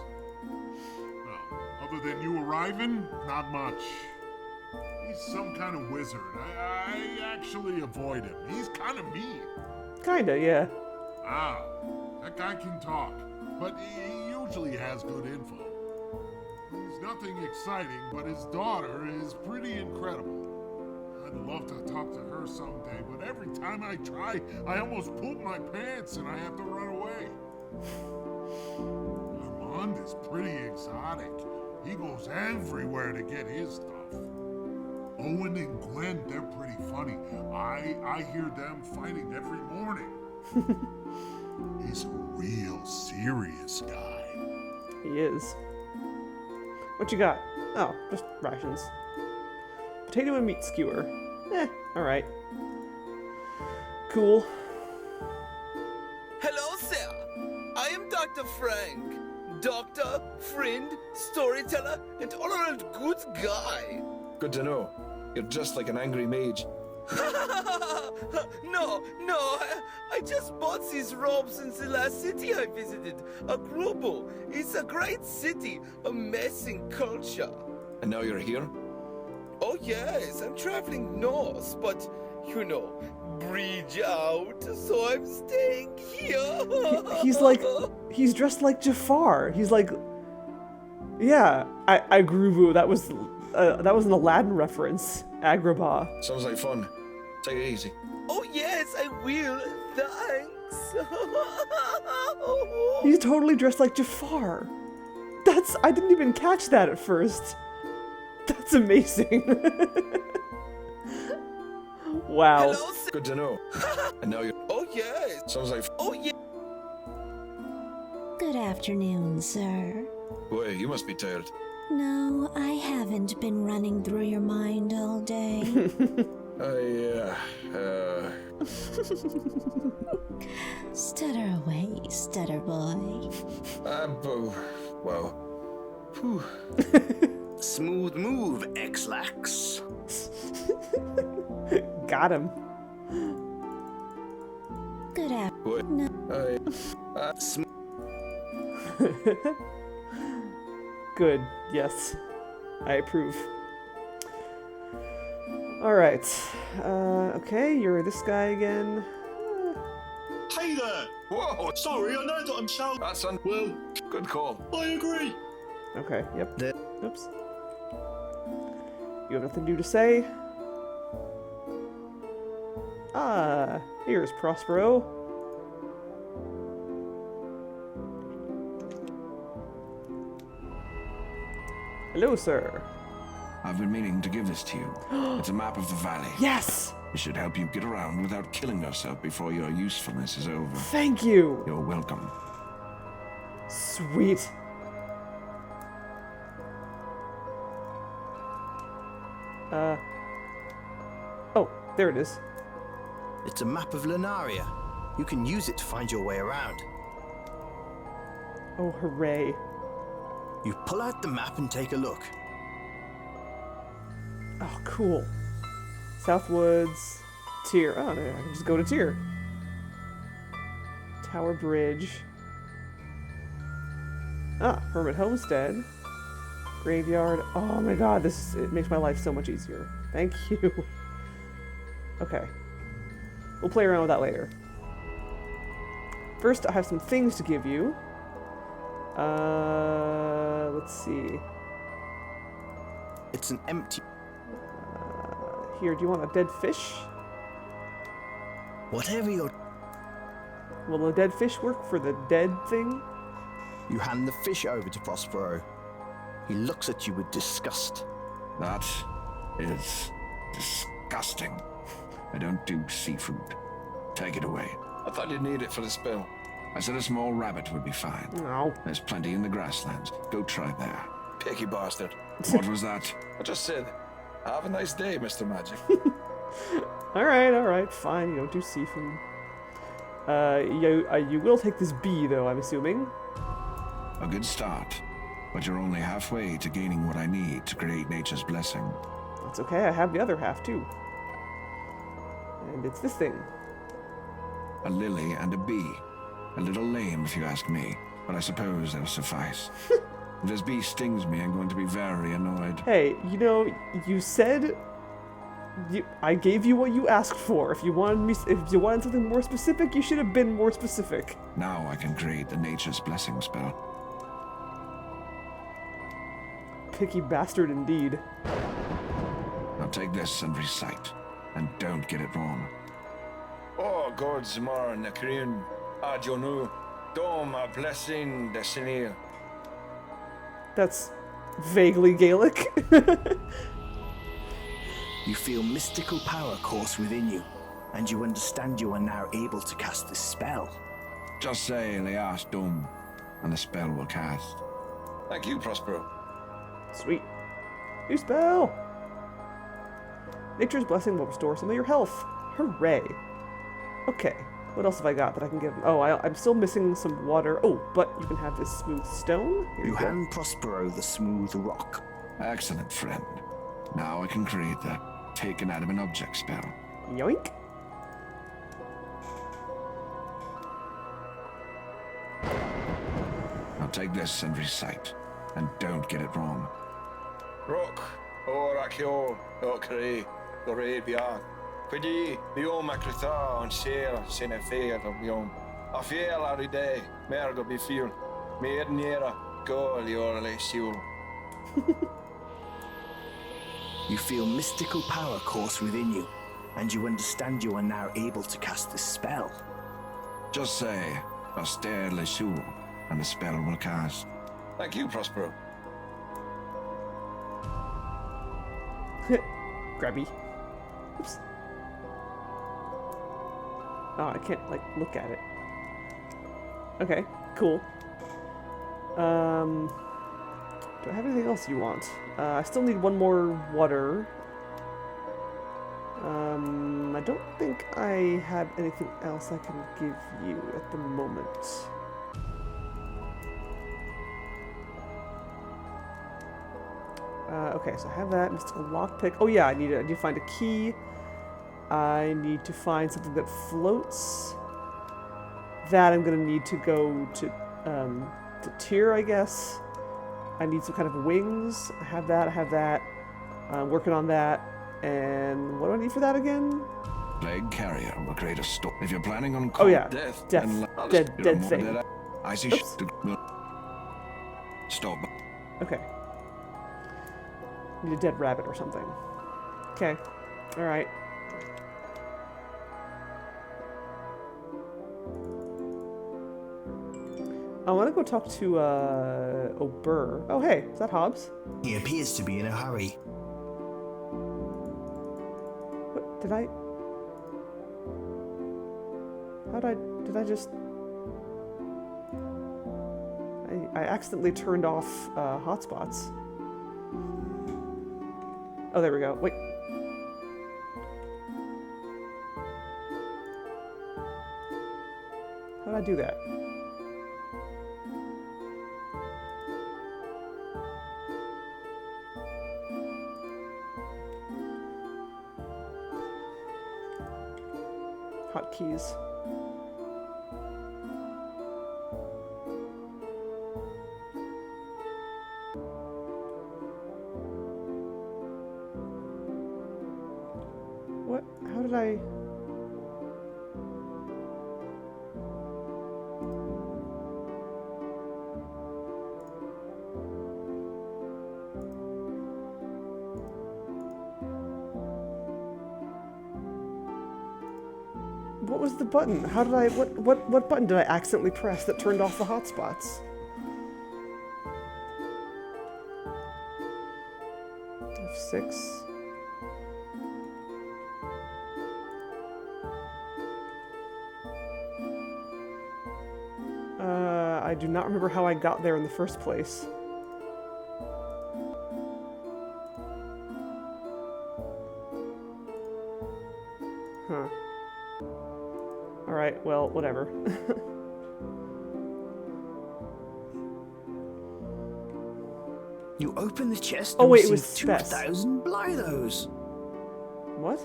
Well, other than you arriving, not much. He's some kind of wizard. I actually avoid him. He's kind of mean. Kinda, yeah. Ah, that guy can talk, but he usually has good info. He's nothing exciting, but his daughter is pretty incredible. I'd love to talk to her someday, but every time I try, I almost poop my pants and I have to run away. Armand is pretty exotic. He goes everywhere to get his stuff. Owen and Gwen, they're pretty funny. I hear them fighting every morning. He's a real serious guy. He is. What you got? Oh, just rations. Potato and meat skewer. Alright. Cool. Hello, sir. I am Dr. Frank. Doctor, friend, storyteller, and all-around good guy. Good to know. You're just like an angry mage. No, I just bought these robes in the last city I visited, Agrubo. It's a great city, amazing culture. And now you're here? Oh yes, I'm traveling north, but, you know, bridge out, so I'm staying here. He's dressed like Jafar. He's like, yeah, Agrubu, that was an Aladdin reference. Agrabah. Sounds like fun. Take it easy. Oh yes, I will. Thanks. He's totally dressed like Jafar. I didn't even catch that at first. That's amazing. Wow. Hello, good to know. And now you're... Oh yes. Sounds like... Oh yeah. Good afternoon, sir. Boy, you must be tired. No, I haven't been running through your mind all day. Stutter away, stutter boy. Well. Whew. Smooth move, X-Lax. Got him. Good afternoon. Good, yes. I approve. Alright. Okay, you're this guy again. Hey there! Whoa! Sorry, I know that I'm shouting. That's well, good call. I agree. Okay, yep. Oops. You have nothing new to say? Ah, here's Prospero. Hello, sir. I've been meaning to give this to you. It's a map of the valley. Yes! It should help you get around without killing yourself before your usefulness is over. Thank you! You're welcome. Sweet. Oh, there it is. It's a map of Lunaria. You can use it to find your way around. Oh, hooray. You pull out the map and take a look. Oh, cool. Southwoods, Tier. Oh, no, I can just go to Tier. Tower Bridge. Ah, Hermit Homestead. Graveyard. Oh my god, it makes my life so much easier. Thank you. Okay. We'll play around with that later. First, I have some things to give you. Let's see. It's an empty... Here, do you want a dead fish? Whatever you're... Will a dead fish work for the dead thing? You hand the fish over to Prospero. He looks at you with disgust. That is disgusting. I don't do seafood. Take it away. I thought you'd need it for the spell. I said a small rabbit would be fine. No. There's plenty in the grasslands. Go try there. Picky bastard. What was that? I just said, have a nice day, Mr. Magic. Alright, fine. You don't do seafood. You will take this bee, though, I'm assuming. A good start. But you're only halfway to gaining what I need to create nature's blessing. That's okay, I have the other half, too. And it's this thing. A lily and a bee. A little lame, if you ask me, but I suppose they'll suffice. If this bee stings me, I'm going to be very annoyed. Hey, you know, you said... I gave you what you asked for. If you wanted something more specific, you should have been more specific. Now I can create the nature's blessing spell. Picky bastard indeed. Now take this and recite, and don't get it wrong. Oh, God's mar na Korean, Adjonu, Dom a blessing the Sinir. That's vaguely Gaelic. You feel mystical power course within you, and you understand you are now able to cast this spell. Just say Leas Dum, and the spell will cast. Thank you, Prospero. Sweet. New spell! Nature's blessing will restore some of your health. Hooray. Okay, what else have I got that I can give? Oh, I'm still missing some water. Oh, but you can have this smooth stone. Here You you go. hand Prospero the smooth rock. Excellent, friend. Now I can create the taken out of an object spell. Yoink. Now take this and recite, and don't get it wrong. Rock, Orakio, Okre, Gore Biak. Quidi, Biom Acrita, on Sierra, Senefair of Biom. A fiel aride, Mergo Bifil, Meernera, Go Liorle Siul. You feel mystical power course within you, and you understand you are now able to cast this spell. Just say, Auster Le Soul, and the spell will cast. Thank you, Prospero. Grabby. Oops. Oh, I can't, like, look at it. Okay, cool. Do I have anything else you want? I still need one more water. I don't think I have anything else I can give you at the moment. Okay, so I have that mystical lockpick. Oh yeah, I need to find a key. I need to find something that floats. That I'm gonna need to go to Tyr, I guess. I need some kind of wings. I have that. I'm working on that. And what do I need for that again? Plague carrier will create a storm. If you're planning on Oh yeah, death, dead thing. I see. Oops. Stop. Okay. Need a dead rabbit or something. Okay. Alright. I want to go talk to, Ober. Oh, hey. Is that Hobbs? He appears to be in a hurry. What? Did I... Did I just... I accidentally turned off hotspots. Oh, there we go. Wait. How did I do that? Hotkeys. What? How did I... What was the button? How did I... What button did I accidentally press that turned off the hotspots? F6. I do not remember how I got there in the first place. Huh. Alright, well, whatever. You open the chest Oh and wait, it receive was Spes. 2,000 Blythos. What?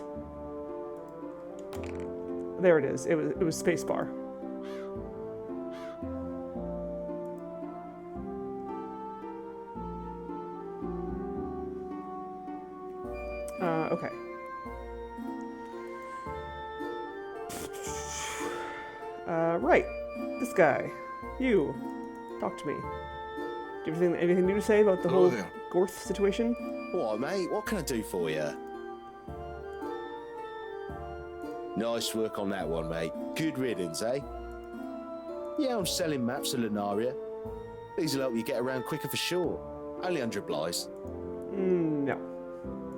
There it is. It was spacebar. Okay. Right. This guy. You. Talk to me. Do you have anything new to say about the Hello whole there. Gorth situation? What, mate? What can I do for you? Nice work on that one, mate. Good riddance, eh? Yeah, I'm selling maps to Lunaria. These will help you get around quicker for sure. Only 100 Blythes. No.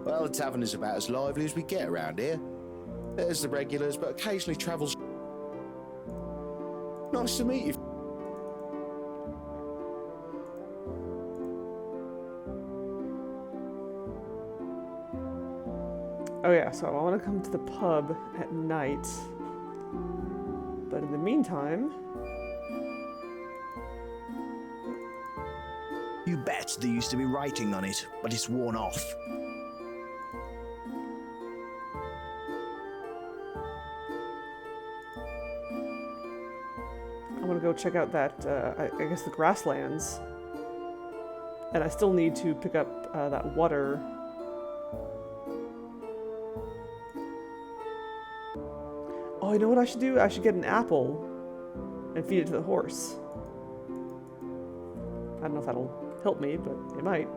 Well, the tavern is about as lively as we get around here. There's the regulars, but occasionally travels... Nice to meet you. Oh yeah, so I want to come to the pub at night. But in the meantime... You bet there used to be writing on it, but it's worn off. I want to go check out that, I guess the grasslands. And I still need to pick up that water. Oh, you know what I should do? I should get an apple and feed it to the horse. I don't know if that'll help me, but it might.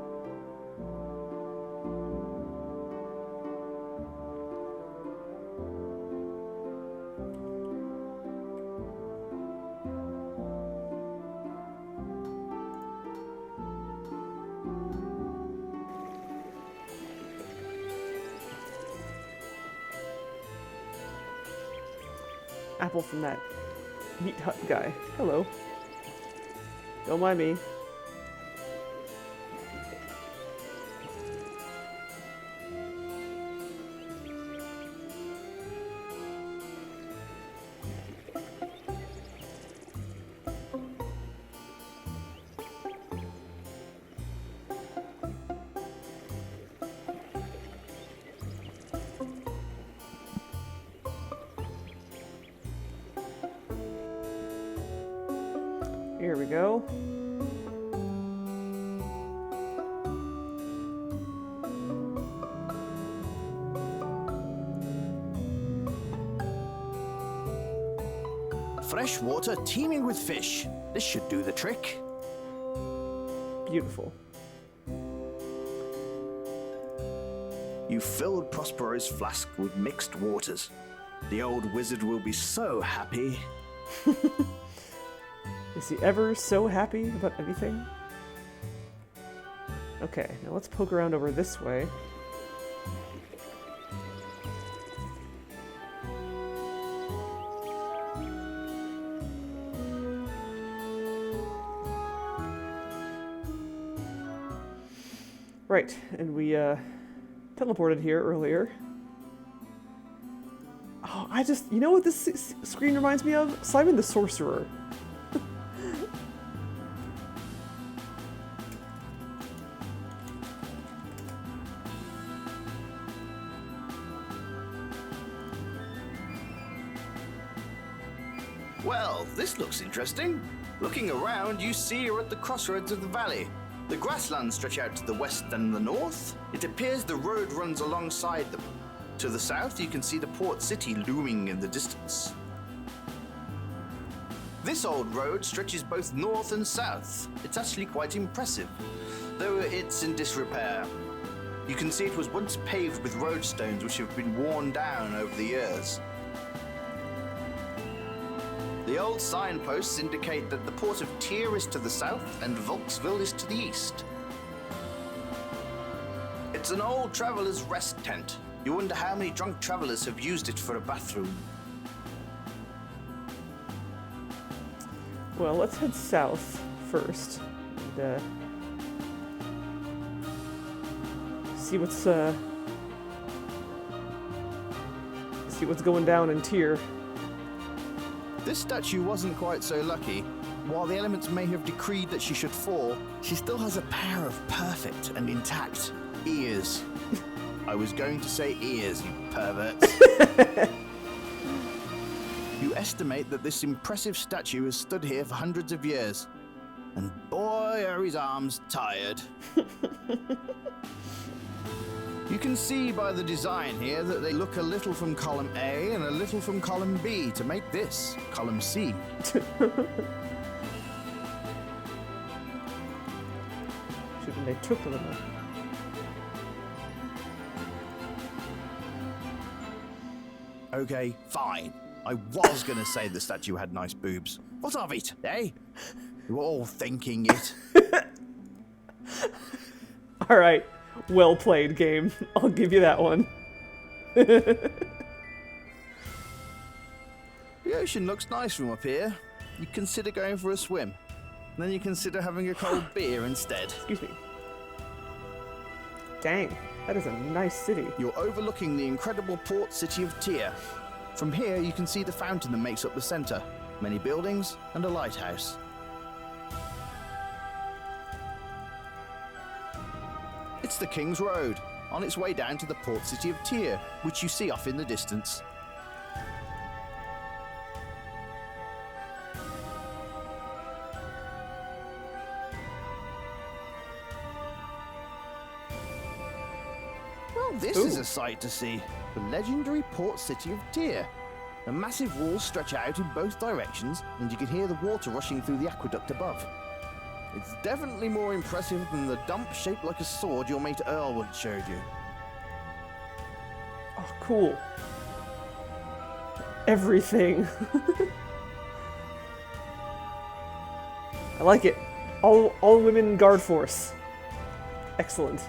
Apple from that meat hut guy. Hello. Don't mind me. Here we go. Fresh water teeming with fish. This should do the trick. Beautiful. You filled Prospero's flask with mixed waters. The old wizard will be so happy. Is he ever so happy about anything? Okay, now let's poke around over this way. Right, and we teleported here earlier. Oh, you know what this screen reminds me of? Simon the Sorcerer. Well, this looks interesting. Looking around, you see you're at the crossroads of the valley. The grasslands stretch out to the west and the north. It appears the road runs alongside them. To the south, you can see the port city looming in the distance. This old road stretches both north and south. It's actually quite impressive, though it's in disrepair. You can see it was once paved with road stones which have been worn down over the years. The old signposts indicate that the port of Tyr is to the south and Volksville is to the east. It's an old traveler's rest tent. You wonder how many drunk travelers have used it for a bathroom. Well, let's head south first and see what's going down in Tyr. This statue wasn't quite so lucky. While the elements may have decreed that she should fall, she still has a pair of perfect and intact ears. I was going to say ears, you perverts. You estimate that this impressive statue has stood here for hundreds of years. And boy, are his arms tired. You can see by the design here that they look a little from column A and a little from column B to make this column C. Shouldn't they took a little? Okay, fine. I was gonna say the statue had nice boobs. What of it, eh? You were all thinking it. All right. Well played, game. I'll give you that one. The ocean looks nice from up here. You consider going for a swim. Then you consider having a cold beer instead. Excuse me. Dang, that is a nice city. You're overlooking the incredible port city of Tyr. From here, you can see the fountain that makes up the center, many buildings, and a lighthouse. It's the King's Road, on its way down to the port city of Tyr, which you see off in the distance. Well, this is a sight to see. The legendary port city of Tyr. The massive walls stretch out in both directions, and you can hear the water rushing through the aqueduct above. It's definitely more impressive than the dump shaped like a sword your mate Earl once showed you. Oh, cool. Everything. I like it. All women guard force. Excellent.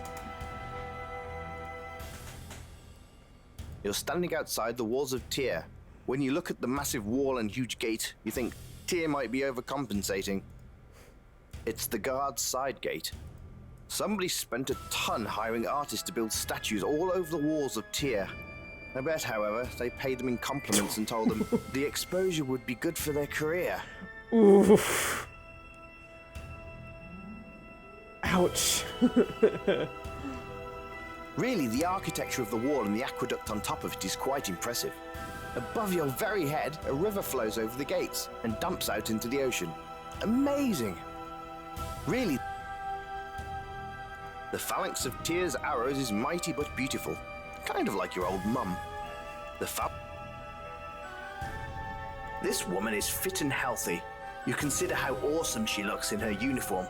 You're standing outside the walls of Tyr. When you look at the massive wall and huge gate, you think Tyr might be overcompensating. It's the guard's side gate. Somebody spent a ton hiring artists to build statues all over the walls of Tyr. I bet, however, they paid them in compliments and told them the exposure would be good for their career. Oof. Ouch. Really, the architecture of the wall and the aqueduct on top of it is quite impressive. Above your very head, a river flows over the gates and dumps out into the ocean. Amazing! Really, the phalanx of Tyr's arrows is mighty but beautiful, kind of like your old mum. This woman is fit and healthy. You consider how awesome she looks in her uniform.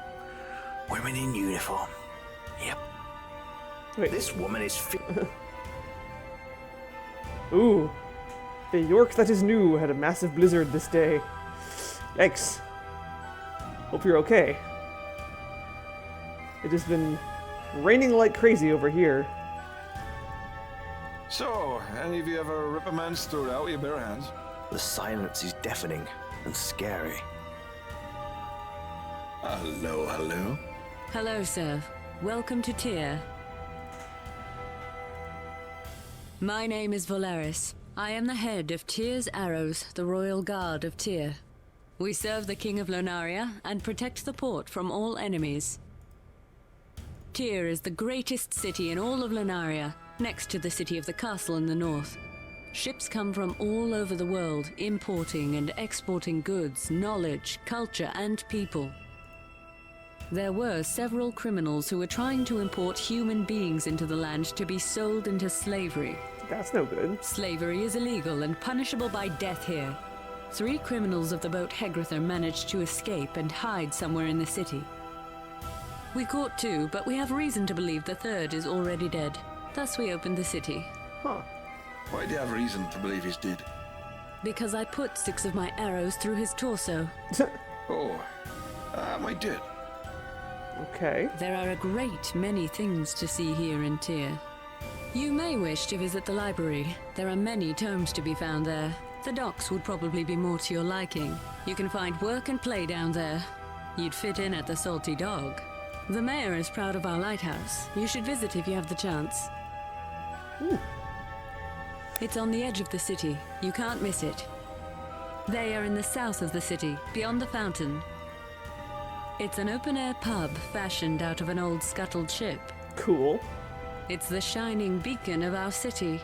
Women in uniform. Yep. Wait. This woman is fit. Ooh. The York that is new had a massive blizzard this day. Yikes. Hope you're okay. It has been raining like crazy over here. So, any of you ever rip a man's throat out with your bare hands? The silence is deafening and scary. Hello, hello. Hello, sir. Welcome to Tyr. My name is Valeris. I am the head of Tyr's Arrows, the Royal Guard of Tyr. We serve the King of Lunaria and protect the port from all enemies. Tyr is the greatest city in all of Lunaria, next to the city of the castle in the north. Ships come from all over the world, importing and exporting goods, knowledge, culture, and people. There were several criminals who were trying to import human beings into the land to be sold into slavery. That's no good. Slavery is illegal and punishable by death here. 3 criminals of the boat Hegrether managed to escape and hide somewhere in the city. We caught 2, but we have reason to believe the 3rd is already dead. Thus we opened the city. Huh. Why do you have reason to believe he's dead? Because I put 6 of my arrows through his torso. Oh, am I dead? Okay. There are a great many things to see here in Tyr. You may wish to visit the library. There are many tomes to be found there. The docks would probably be more to your liking. You can find work and play down there. You'd fit in at the Salty Dog. The mayor is proud of our lighthouse. You should visit if you have the chance. Ooh. It's on the edge of the city. You can't miss it. They are in the south of the city, beyond the fountain. It's an open-air pub fashioned out of an old scuttled ship. Cool. It's the shining beacon of our city.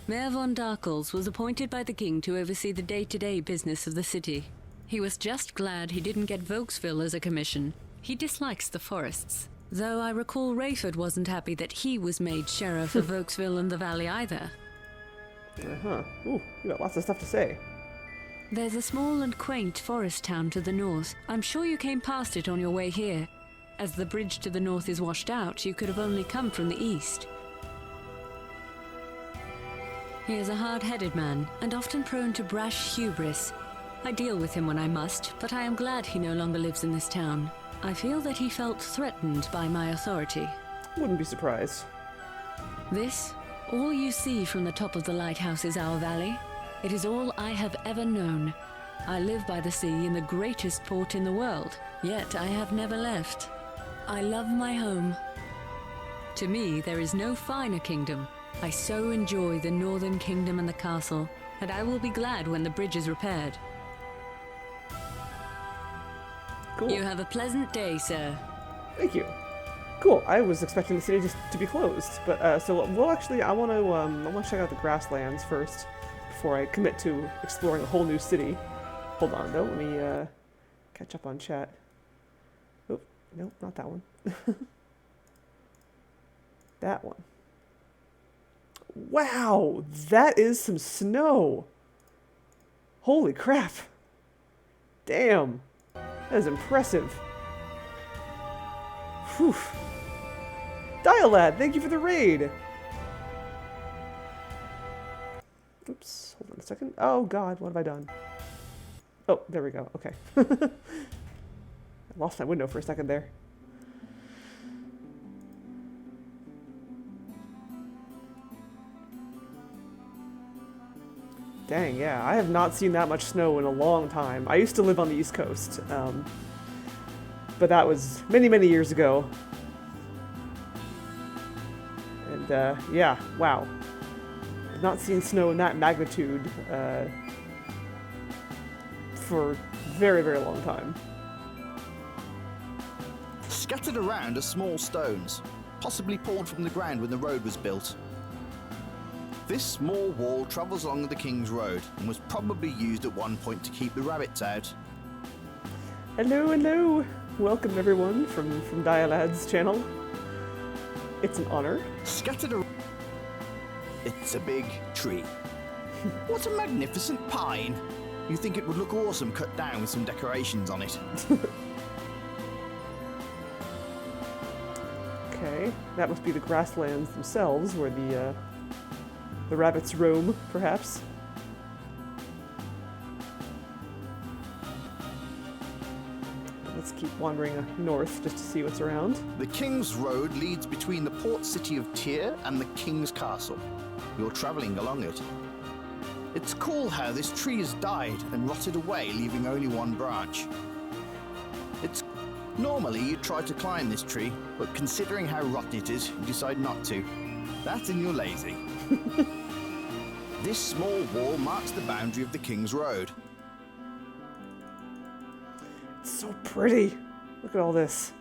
Mayor von Darkles was appointed by the king to oversee the day-to-day business of the city. He was just glad he didn't get Vokesville as a commission. He dislikes the forests. Though I recall Rayford wasn't happy that he was made sheriff of Vokesville and the valley either. Uh-huh. Ooh, you got lots of stuff to say. There's a small and quaint forest town to the north. I'm sure you came past it on your way here. As the bridge to the north is washed out, you could have only come from the east. He is a hard-headed man, and often prone to brash hubris. I deal with him when I must, but I am glad he no longer lives in this town. I feel that he felt threatened by my authority. Wouldn't be surprised. This, all you see from the top of the lighthouse is our valley. It is all I have ever known. I live by the sea in the greatest port in the world, yet I have never left. I love my home. To me, there is no finer kingdom. I so enjoy the northern kingdom and the castle, and I will be glad when the bridge is repaired. Cool. You have a pleasant day, sir. Thank you. Cool. I was expecting the city just to be closed, but so well. Actually, I want to check out the grasslands first before I commit to exploring a whole new city. Hold on, though. Let me catch up on chat. Oh, nope, not that one. That one. Wow, that is some snow. Holy crap. Damn. That is impressive. Whew. Dialad, thank you for the raid. Oops, hold on a second. Oh god, what have I done? Oh, there we go. Okay. I lost my window for a second there. Dang, yeah, I have not seen that much snow in a long time. I used to live on the East Coast, but that was many, many years ago. And, yeah, wow. I've not seen snow in that magnitude for a very, very long time. Scattered around are small stones, possibly pulled from the ground when the road was built. This small wall travels along the King's Road and was probably used at one point to keep the rabbits out. Hello, hello! Welcome everyone from Dialad's channel. It's an honor. Scattered around... It's a big tree. What a magnificent pine! You think it would look awesome cut down with some decorations on it. Okay, that must be the grasslands themselves where the rabbits roam, perhaps. Let's keep wandering north just to see what's around. The King's Road leads between the port city of Tyr and the King's Castle. You're travelling along it. It's cool how this tree has died and rotted away, leaving only one branch. It's Normally you'd try to climb this tree, but considering how rotten it is, you decide not to. That's in you're lazy. This small wall marks the boundary of the King's Road. It's so pretty. Look at all this.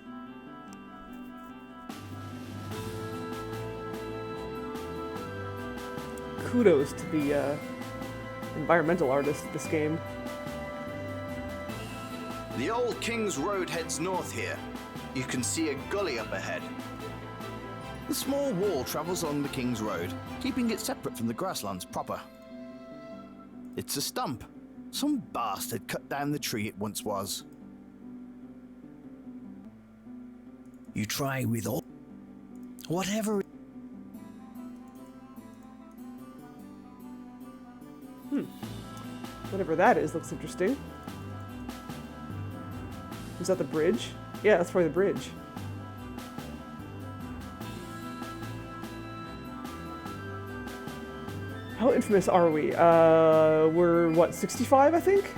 Kudos to the environmental artist of this game. The old King's Road heads north here. You can see a gully up ahead. The small wall travels along the King's Road, keeping it separate from the grasslands proper. It's a stump. Some bastard cut down the tree it once was. You try with all... whatever... Whatever that is looks interesting. Is that the bridge? Yeah, that's probably the bridge. How infamous are we? We're, what, 65, I think?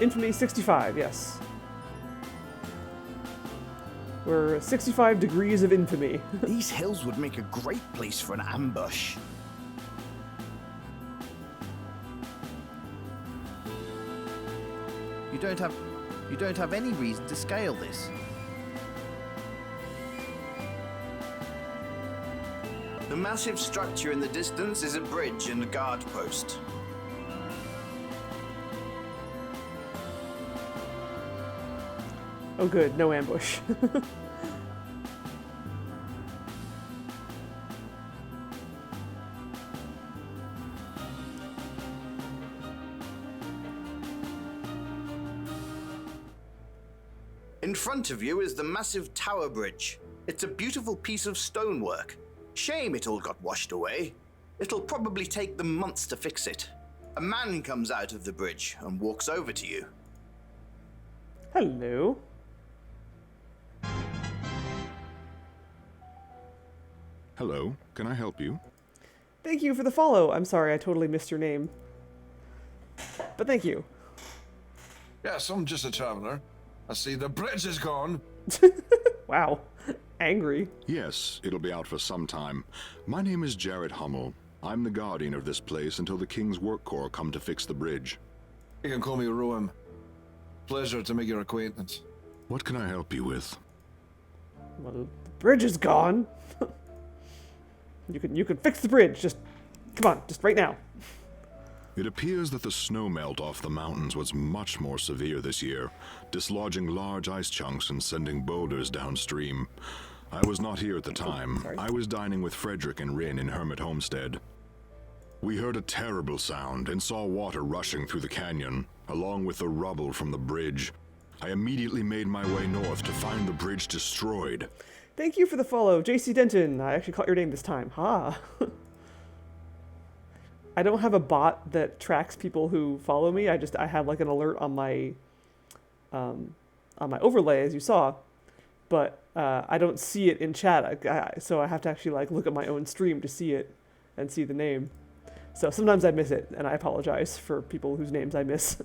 Infamy 65, yes. We're 65 degrees of infamy. These hills would make a great place for an ambush. You don't have any reason to scale this. The massive structure in the distance is a bridge and a guard post. Oh good, no ambush. In front of you is the massive tower bridge. It's a beautiful piece of stonework. Shame it all got washed away. It'll probably take them months to fix it. A man comes out of the bridge and walks over to you. Hello. Hello, can I help you? Thank you for the follow. I'm sorry, I totally missed your name. But thank you. Yes, I'm just a traveler. I see the bridge is gone. Wow. Angry. Yes, it'll be out for some time. My name is Jared Hummel. I'm the guardian of this place until the King's Work Corps come to fix the bridge. You can call me Roem. Pleasure to make your acquaintance. What can I help you with? Well, the bridge is gone. You can fix the bridge. Just come on, just right now. It appears that the snow melt off the mountains was much more severe this year, dislodging large ice chunks and sending boulders downstream. I was not here at the time. I was dining with Frederick and Rin in Hermit Homestead. We heard a terrible sound and saw water rushing through the canyon, along with the rubble from the bridge. I immediately made my way north to find the bridge destroyed. Thank you for the follow, JC Denton. I actually caught your name this time. Ha. I don't have a bot that tracks people who follow me. I have like an alert on my overlay, as you saw, but I don't see it in chat. So I have to actually like look at my own stream to see it and see the name. So sometimes I miss it, and I apologize for people whose names I miss.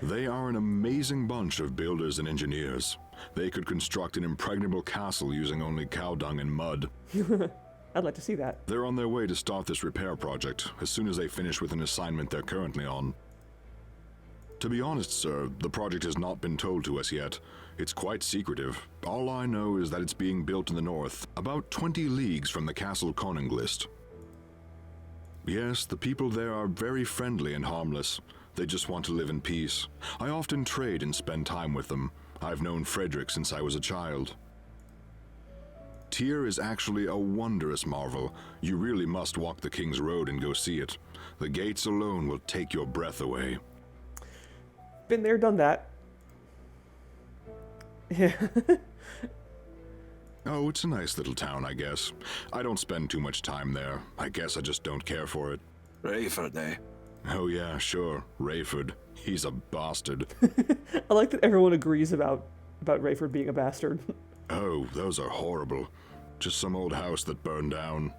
They are an amazing bunch of builders and engineers. They could construct an impregnable castle using only cow dung and mud. I'd like to see that. They're on their way to start this repair project as soon as they finish with an assignment they're currently on. To be honest, sir, the project has not been told to us yet. It's quite secretive. All I know is that it's being built in the north, about 20 leagues from the castle Koninglist. Yes, the people there are very friendly and harmless. They just want to live in peace. I often trade and spend time with them. I've known Frederick since I was a child. Tyr is actually a wondrous marvel. You really must walk the King's Road and go see it. The gates alone will take your breath away. Been there, done that. Yeah. Oh, it's a nice little town, I guess. I don't spend too much time there. I guess I just don't care for it. Rayford, eh? Oh yeah, sure. Rayford. He's a bastard. I like that everyone agrees about Rayford being a bastard. Oh, those are horrible. Just some old house that burned down.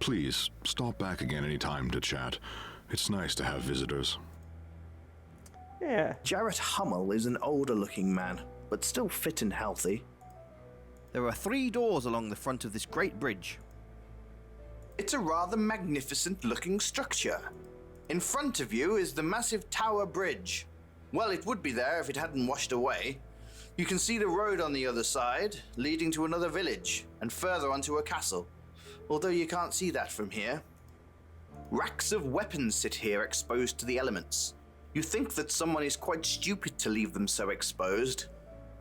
Please, stop back again any time to chat. It's nice to have visitors. Yeah. Jarrett Hummel is an older-looking man, but still fit and healthy. There are 3 doors along the front of this great bridge. It's a rather magnificent-looking structure. In front of you is the massive Tower Bridge. Well, it would be there if it hadn't washed away. You can see the road on the other side, leading to another village, and further onto a castle, although you can't see that from here. Racks of weapons sit here exposed to the elements. You think that someone is quite stupid to leave them so exposed.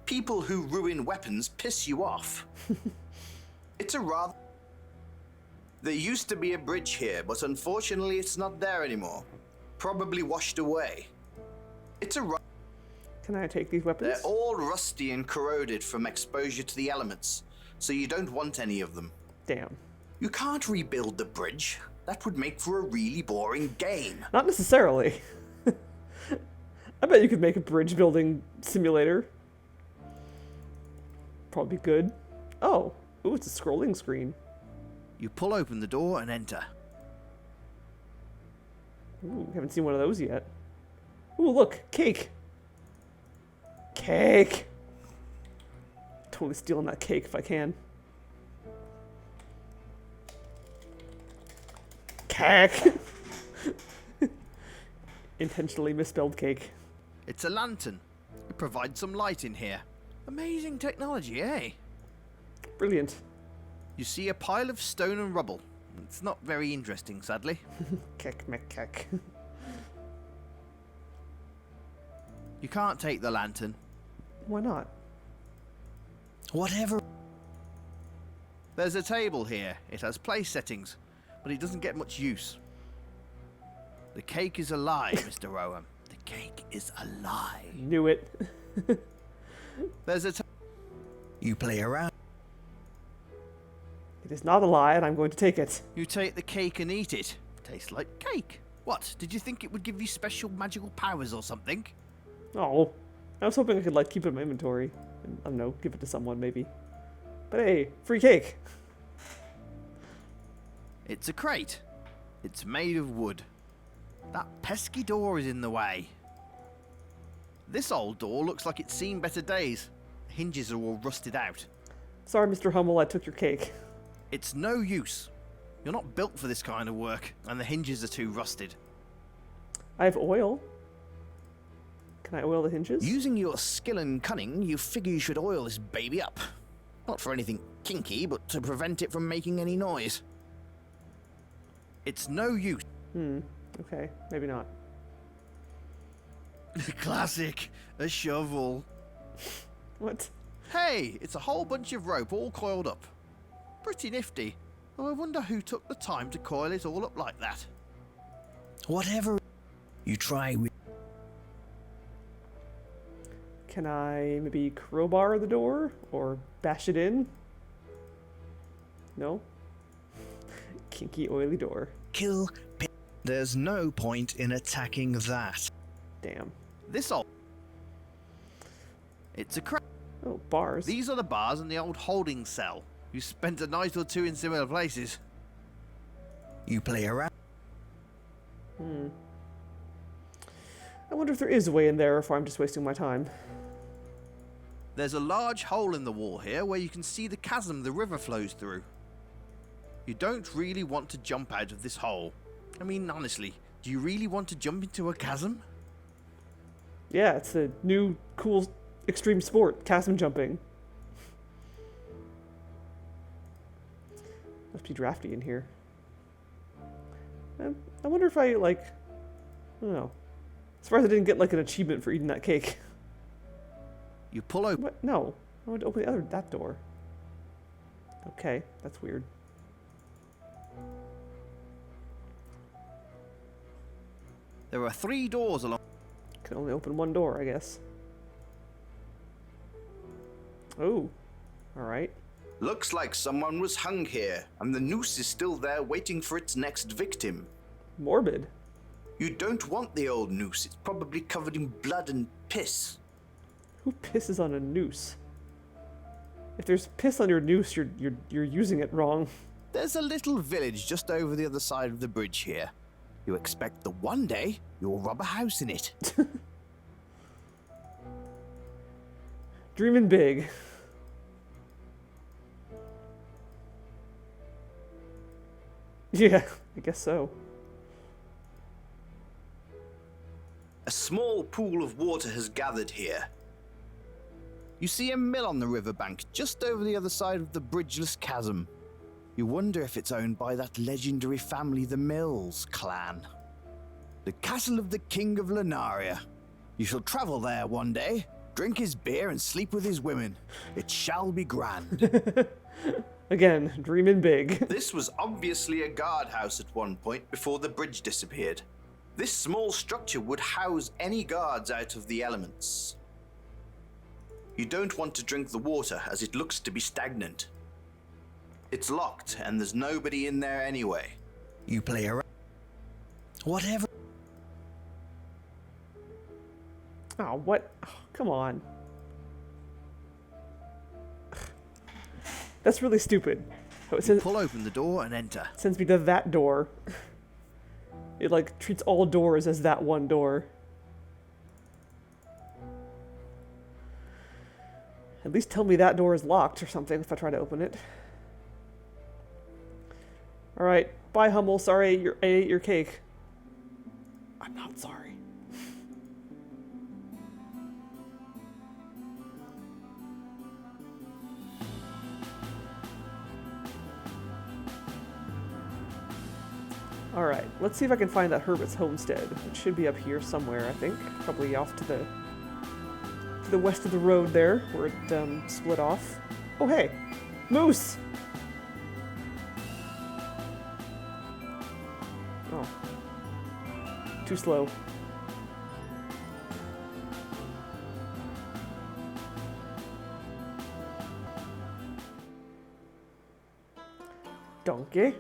People who ruin weapons piss you off. It's a rather... There used to be a bridge here, but unfortunately it's not there anymore. Probably washed away. It's a... Can I take these weapons? They're all rusty and corroded from exposure to the elements, so you don't want any of them. Damn. You can't rebuild the bridge. That would make for a really boring game. Not necessarily. I bet you could make a bridge building simulator. Probably good. Oh, ooh, it's a scrolling screen. You pull open the door and enter. Ooh, haven't seen one of those yet. Ooh, look, cake. Cake. Totally stealing that cake if I can. Cake. Intentionally misspelled cake. It's a lantern. It provides some light in here. Amazing technology, eh? Brilliant. You see a pile of stone and rubble. It's not very interesting, sadly. Kek mekek. You can't take the lantern. Why not? Whatever. There's a table here. It has place settings, but it doesn't get much use. The cake is alive, Mr. Rowan. The cake is alive. Knew it. There's a... You play around. It is not a lie, and I'm going to take it. You take the cake and eat it. Tastes like cake. What? Did you think it would give you special magical powers or something? Oh, I was hoping I could, like, keep it in my inventory. And, I don't know, give it to someone, maybe. But hey, free cake. It's a crate. It's made of wood. That pesky door is in the way. This old door looks like it's seen better days. The hinges are all rusted out. Sorry, Mr. Hummel, I took your cake. It's no use. You're not built for this kind of work, and the hinges are too rusted. I have oil. Can I oil the hinges? Using your skill and cunning, you figure you should oil this baby up. Not for anything kinky, but to prevent it from making any noise. It's no use. Okay, maybe not. Classic. A shovel. What? Hey, it's a whole bunch of rope all coiled up. Pretty nifty. Though I wonder who took the time to coil it all up like that. Whatever you try with... Can I maybe crowbar the door? Or bash it in? No? Kinky, oily door. Kill... There's no point in attacking that. Damn. This old... It's a crap. Oh, bars. These are the bars in the old holding cell. You spent a night or two in similar places. You play around. I wonder if there is a way in there, or if I'm just wasting my time. There's a large hole in the wall here where you can see the chasm the river flows through. You don't really want to jump out of this hole. I mean, honestly, do you really want to jump into a chasm? Yeah, it's a new, cool, extreme sport, chasm jumping. Must be drafty in here. I wonder if I, like... I don't know. As far as I didn't get, like, an achievement for eating that cake. You pull open... What? No. I want to open that door. Okay, that's weird. There are 3 doors along... Can only open one door, I guess. Oh. Alright. Looks like someone was hung here, and the noose is still there waiting for its next victim. Morbid. You don't want the old noose. It's probably covered in blood and piss. Who pisses on a noose? If there's piss on your noose, you're using it wrong. There's a little village just over the other side of the bridge here. You expect that one day you'll rob a house in it. Dreaming big. Yeah, I guess so. A small pool of water has gathered here. You see a mill on the riverbank just over the other side of the bridgeless chasm. You wonder if it's owned by that legendary family, the Mills clan. The castle of the King of Lunaria. You shall travel there one day, drink his beer and sleep with his women. It shall be grand. Again, dreaming big. This was obviously a guardhouse at one point before the bridge disappeared. This small structure would house any guards out of the elements. You don't want to drink the water as it looks to be stagnant. It's locked and there's nobody in there anyway. You play around. Whatever. Oh, what? Oh, come on. That's really stupid. Oh, it says, pull open the door and enter. Sends me to that door. It like treats all doors as that one door. At least tell me that door is locked or something if I try to open it. Alright, bye Hummel, sorry I ate your cake. I'm not sorry. Alright, let's see if I can find that Hermit's homestead. It should be up here somewhere, I think. Probably off to the west of the road there, where it split off. Oh hey! Moose! Oh. Too slow. Donkey.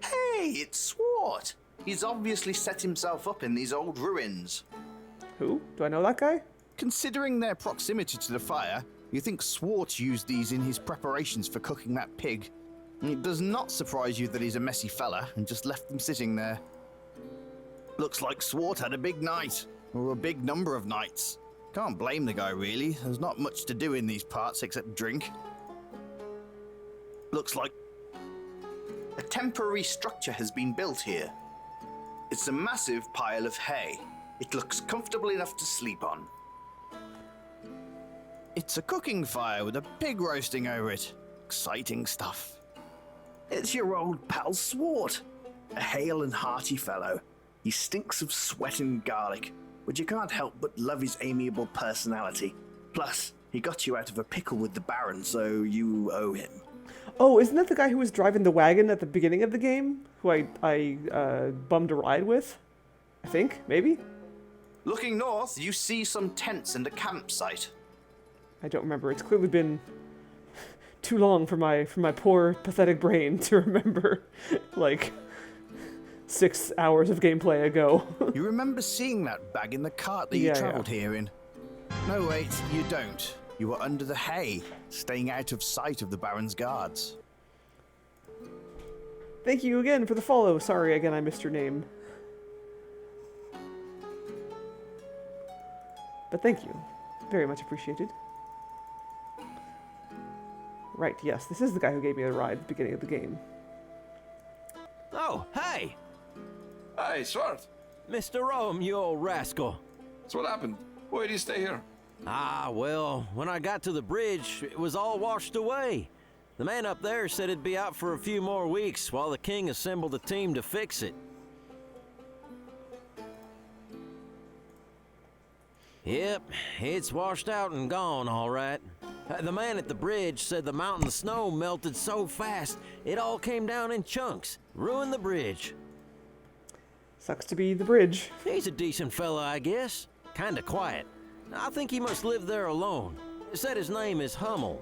Hey, it's Swart! He's obviously set himself up in these old ruins. Who? Do I know that guy? Considering their proximity to the fire, you think Swart used these in his preparations for cooking that pig. It does not surprise you that he's a messy fella and just left them sitting there. Looks like Swart had a big night, or a big number of nights. Can't blame the guy really, there's not much to do in these parts except drink. Looks like a temporary structure has been built here. It's a massive pile of hay. It looks comfortable enough to sleep on. It's a cooking fire with a pig roasting over it. Exciting stuff. It's your old pal Swart, a hale and hearty fellow. He stinks of sweat and garlic, but you can't help but love his amiable personality. Plus, he got you out of a pickle with the Baron, so you owe him. Oh, isn't that the guy who was driving the wagon at the beginning of the game? Who I bummed a ride with? I think, maybe? Looking north, you see some tents and a campsite. I don't remember. It's clearly been too long for my poor, pathetic brain to remember, like, 6 hours of gameplay ago. You remember seeing that bag in the cart that you travelled here in? No, wait, you don't. You were under the hay, staying out of sight of the Baron's guards. Thank you again for the follow. Sorry again I missed your name. But thank you. Very much appreciated. Right, yes, this is the guy who gave me a ride at the beginning of the game. Oh, hey! Hey, Swart. Mr. Rome, you old rascal. So what happened? Why did you stay here? Ah, well, when I got to the bridge, it was all washed away. The man up there said it'd be out for a few more weeks while the king assembled a team to fix it. Yep, it's washed out and gone, all right. The man at the bridge said the mountain of snow melted so fast, it all came down in chunks, ruined the bridge. Sucks to be the bridge. He's a decent fella, I guess. Kinda quiet. I think he must live there alone. Said his name is Hummel.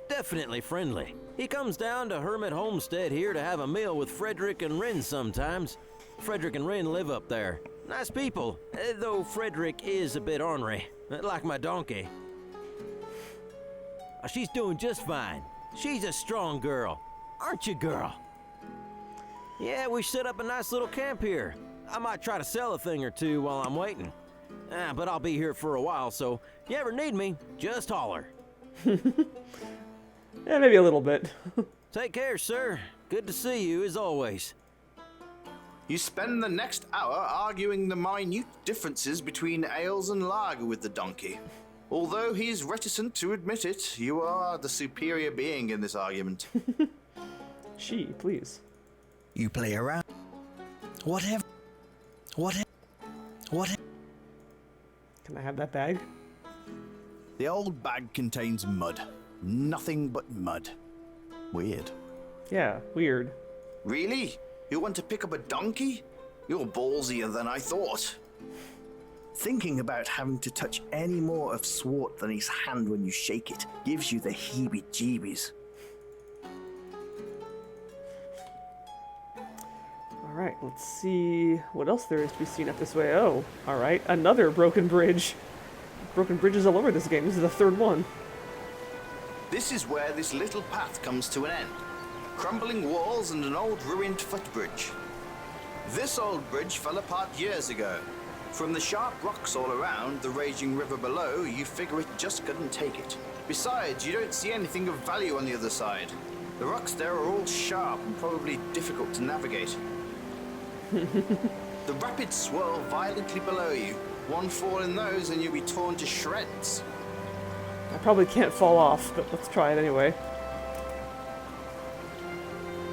Definitely friendly. He comes down to Hermit Homestead here to have a meal with Frederick and Rin sometimes. Frederick and Rin live up there. Nice people, though Frederick is a bit ornery, like my donkey. She's doing just fine. She's a strong girl. Aren't you, girl? Yeah, we set up a nice little camp here. I might try to sell a thing or two while I'm waiting. But I'll be here for a while, so if you ever need me, just holler. Yeah, maybe a little bit. Take care, sir. Good to see you, as always. You spend the next hour arguing the minute differences between ales and lager with the donkey. Although he's reticent to admit it, you are the superior being in this argument. She, please. You play around. Whatever. Can I have that bag? The old bag contains mud. Nothing but mud. Weird. Yeah, weird. Really? You want to pick up a donkey? You're ballsier than I thought. Thinking about having to touch any more of Swart than his hand when you shake it gives you the heebie-jeebies. Alright, let's see what else there is to be seen up this way. Oh, alright, another broken bridge. Broken bridges all over this game. This is the third one. This is where this little path comes to an end. Crumbling walls and an old ruined footbridge. This old bridge fell apart years ago. From the sharp rocks all around, the raging river below, you figure it just couldn't take it. Besides, you don't see anything of value on the other side. The rocks there are all sharp and probably difficult to navigate. The rapids swirl violently below you. One fall in those and you'll be torn to shreds. I probably can't fall off, but let's try it anyway.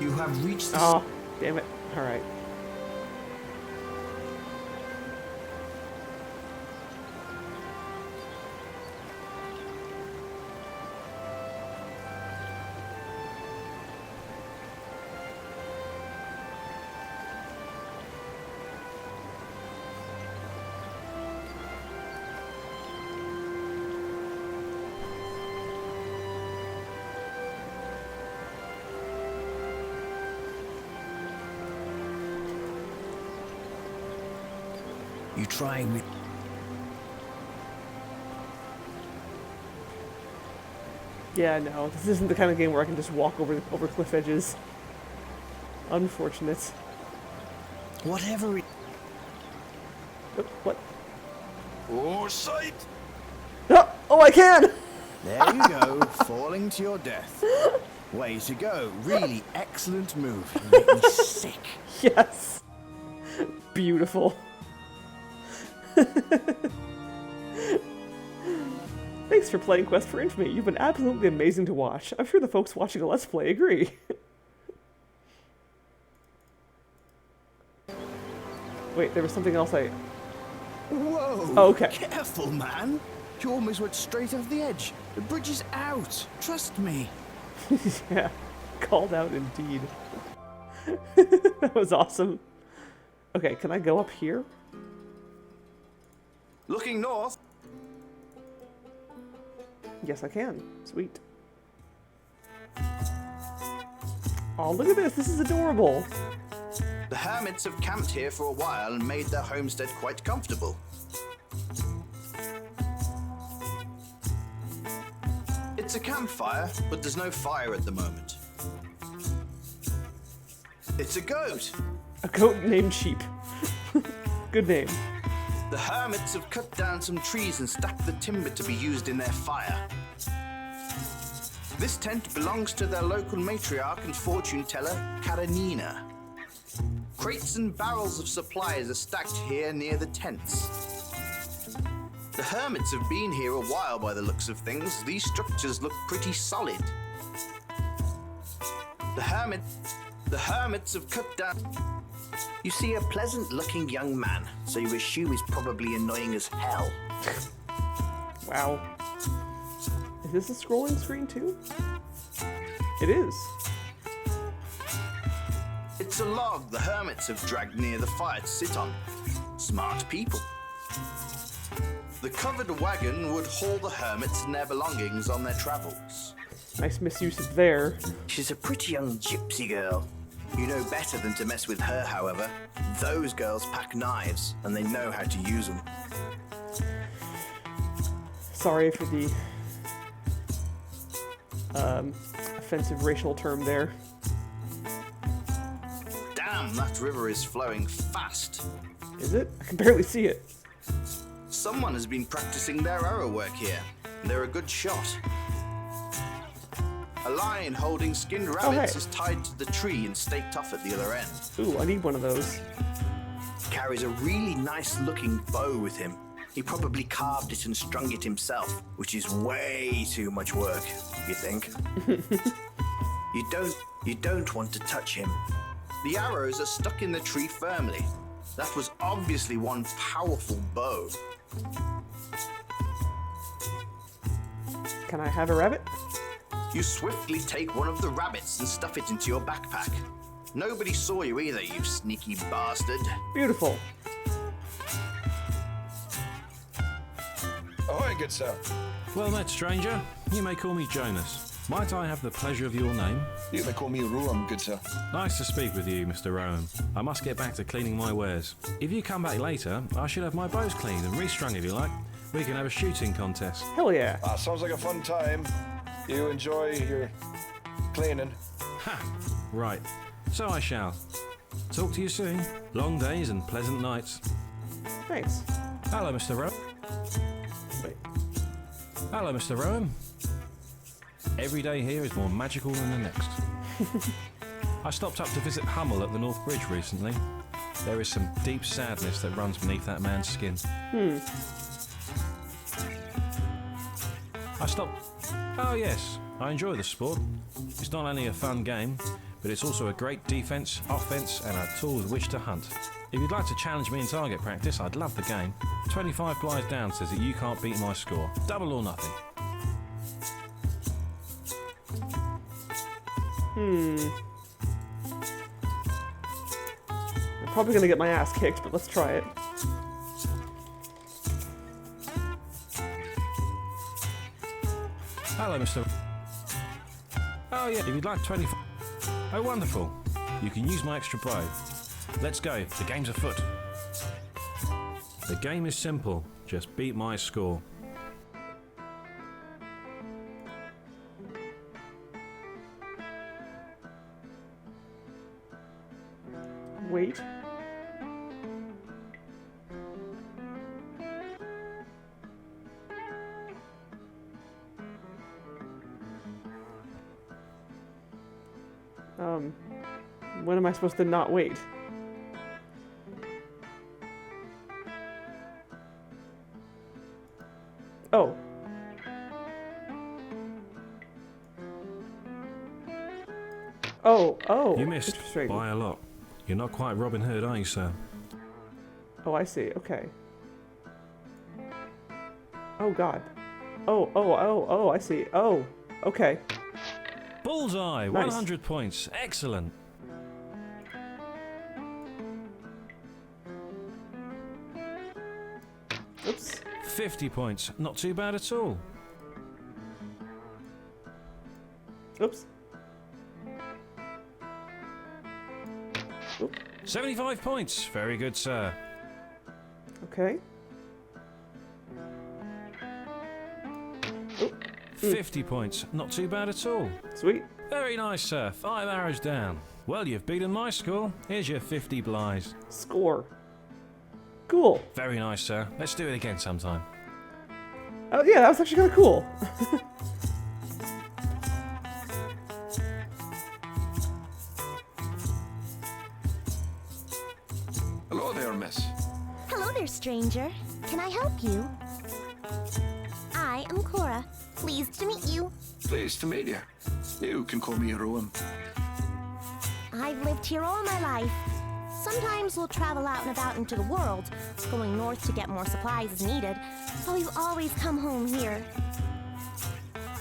You have reached the... Oh, damn it. Alright. You try with... Yeah, no, this isn't the kind of game where I can just walk over cliff edges. Unfortunate. Whatever it... Oh, what? Oh, sight! Oh, I can! There you go, falling to your death. Way to go. Really excellent move. You make me sick. Yes. Beautiful. Thanks for playing Quest for Infamy. You've been absolutely amazing to watch. I'm sure the folks watching a Let's Play agree. Wait, there was something else I... Whoa! Oh, okay. Careful, man. You almost went straight off the edge. The bridge is out. Trust me. Yeah, called out indeed. That was awesome. Okay, can I go up here? Looking north. Yes, I can. Sweet. Oh, look at this. This is adorable. The hermits have camped here for a while and made their homestead quite comfortable. It's a campfire, but there's no fire at the moment. It's a goat. A goat named Sheep. Good name. The hermits have cut down some trees and stacked the timber to be used in their fire. This tent belongs to their local matriarch and fortune teller, Karenina. Crates and barrels of supplies are stacked here near the tents. The hermits have been here a while by the looks of things. These structures look pretty solid. The hermits have cut down... You see a pleasant-looking young man, so you assume he's probably annoying as hell. Wow. Is this a scrolling screen too? It is. It's a log the hermits have dragged near the fire to sit on. Smart people. The covered wagon would haul the hermits and their belongings on their travels. Nice misuse of there. She's a pretty young gypsy girl. You know better than to mess with her, however. Those girls pack knives, and they know how to use them. Sorry for the offensive racial term there. Damn, that river is flowing fast. Is it? I can barely see it. Someone has been practicing their arrow work here. They're a good shot. A lion holding skinned rabbits is tied to the tree and staked off at the other end. Ooh, I need one of those. Carries a really nice looking bow with him. He probably carved it and strung it himself, which is way too much work, you think? You don't want to touch him. The arrows are stuck in the tree firmly. That was obviously one powerful bow. Can I have a rabbit? You swiftly take one of the rabbits and stuff it into your backpack. Nobody saw you either, you sneaky bastard. Beautiful. Ahoy, good sir. Well met, stranger. You may call me Jonas. Might I have the pleasure of your name? You may call me Rowan, good sir. Nice to speak with you, Mr. Rowan. I must get back to cleaning my wares. If you come back later, I should have my bows cleaned and restrung if you like. We can have a shooting contest. Hell yeah. That sounds like a fun time. You enjoy your cleaning. Ha! Right. So I shall. Talk to you soon. Long days and pleasant nights. Thanks. Hello, Mr. Rowan. Wait. Hello, Mr. Rowan. Every day here is more magical than the next. I stopped up to visit Hummel at the North Bridge recently. There is some deep sadness that runs beneath that man's skin. I stopped... Oh yes, I enjoy the sport. It's not only a fun game, but it's also a great defence, offence and a tool with which to hunt. If you'd like to challenge me in target practice, I'd love the game. 25 blind down says that you can't beat my score. Double or nothing. I'm probably gonna get my ass kicked, but let's try it. Hello, Mr. Oh yeah, if you'd like 25... Oh wonderful. You can use my extra bow. Let's go, the game's afoot. The game is simple, just beat my score. Wait. When am I supposed to not wait? Oh. Oh. You missed by a lot. You're not quite Robin Hood, are you, sir? Oh, I see. Okay. Oh, God. Oh, I see. Oh, okay. Bullseye! Nice. 100 points. Excellent. Oops. 50 points. Not too bad at all. Oops. 75 points. Very good, sir. Okay. 50 points. Not too bad at all. Sweet. Very nice, sir. 5 arrows down. Well, you've beaten my score. Here's your 50 blighs. Score. Cool. Very nice, sir. Let's do it again sometime. Oh, yeah, that was actually kind of cool. Hello there, miss. Hello there, stranger. Can I help you? I am Cora. Pleased to meet you. Pleased to meet you. You can call me Rowan. I've lived here all my life. Sometimes we'll travel out and about into the world, going north to get more supplies as needed, but we've always come home here.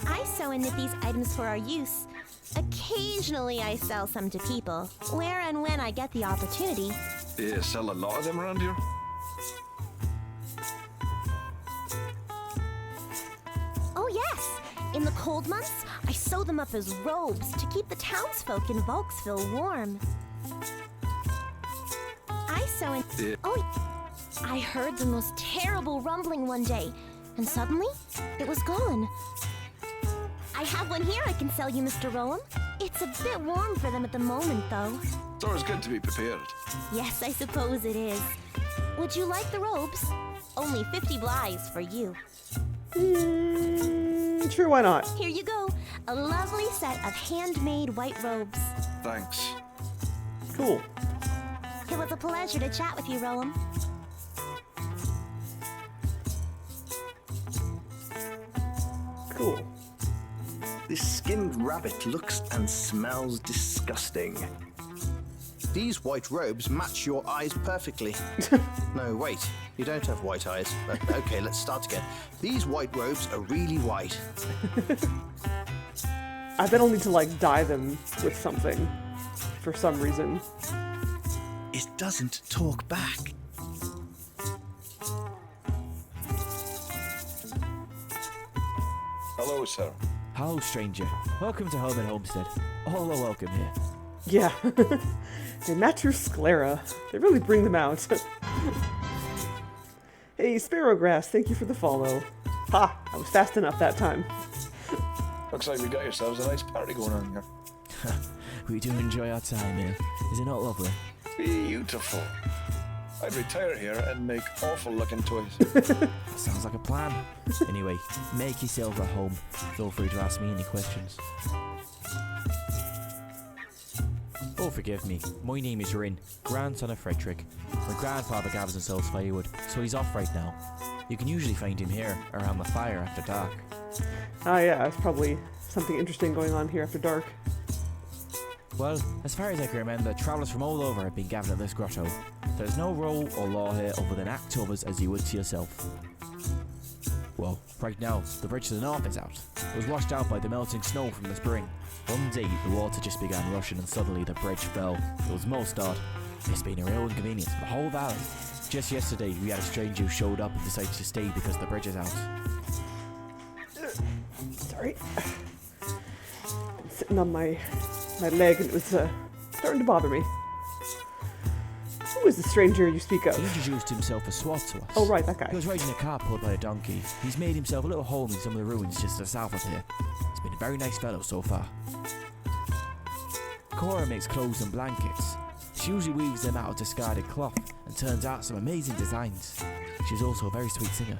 I sew and knit these items for our use. Occasionally I sell some to people, where and when I get the opportunity. You sell a lot of them around here? Oh yes! In the cold months, I sew them up as robes to keep the townsfolk in Volksville warm. I so in. Oh, I heard the most terrible rumbling one day, and suddenly it was gone. I have one here I can sell you, Mr. Rowan. It's a bit warm for them at the moment, though. It's always good to be prepared. Yes, I suppose it is. Would you like the robes? Only 50 blyes for you. Sure, why not? Here you go. A lovely set of handmade white robes. Thanks. Cool. It was a pleasure to chat with you, Rowan. Cool. This skinned rabbit looks and smells disgusting. These white robes match your eyes perfectly. No, wait, you don't have white eyes. Okay, let's start again. These white robes are really white. I bet I'll need to, like, dye them with something. For some reason. It doesn't talk back. Hello, sir. Hello, stranger. Welcome to Home and Homestead. All are welcome here. Yeah. They match your sclera. They really bring them out. Hey, Sparrowgrass, thank you for the follow. Ha! I was fast enough that time. Looks like we got yourselves a nice party going on here. We do enjoy our time here. Is it not lovely? Beautiful. I'd retire here and make awful looking toys. Sounds like a plan. Anyway, make yourself at home. Feel free to ask me any questions. Oh, forgive me. My name is Rin, grandson of Frederick. My grandfather gathers and sells firewood, so he's off right now. You can usually find him here, around the fire after dark. Ah, yeah, there's probably something interesting going on here after dark. Well, as far as I can remember, travellers from all over have been gathered at this grotto. There's no rule or law here other than act others as you would to yourself. Well, right now, the bridge to the north is out. It was washed out by the melting snow from the spring. One day, the water just began rushing and suddenly the bridge fell. It was most odd. It's been a real inconvenience for the whole valley. Just yesterday, we had a stranger who showed up and decided to stay because the bridge is out. Sorry. I'm sitting on my leg and it was starting to bother me. Who is the stranger you speak of? He introduced himself as Swat to us. Oh, right, that guy. He was riding a cart pulled by a donkey. He's made himself a little home in some of the ruins just to the south of here. He's been a very nice fellow so far. Cora makes clothes and blankets. She usually weaves them out of discarded cloth and turns out some amazing designs. She's also a very sweet singer.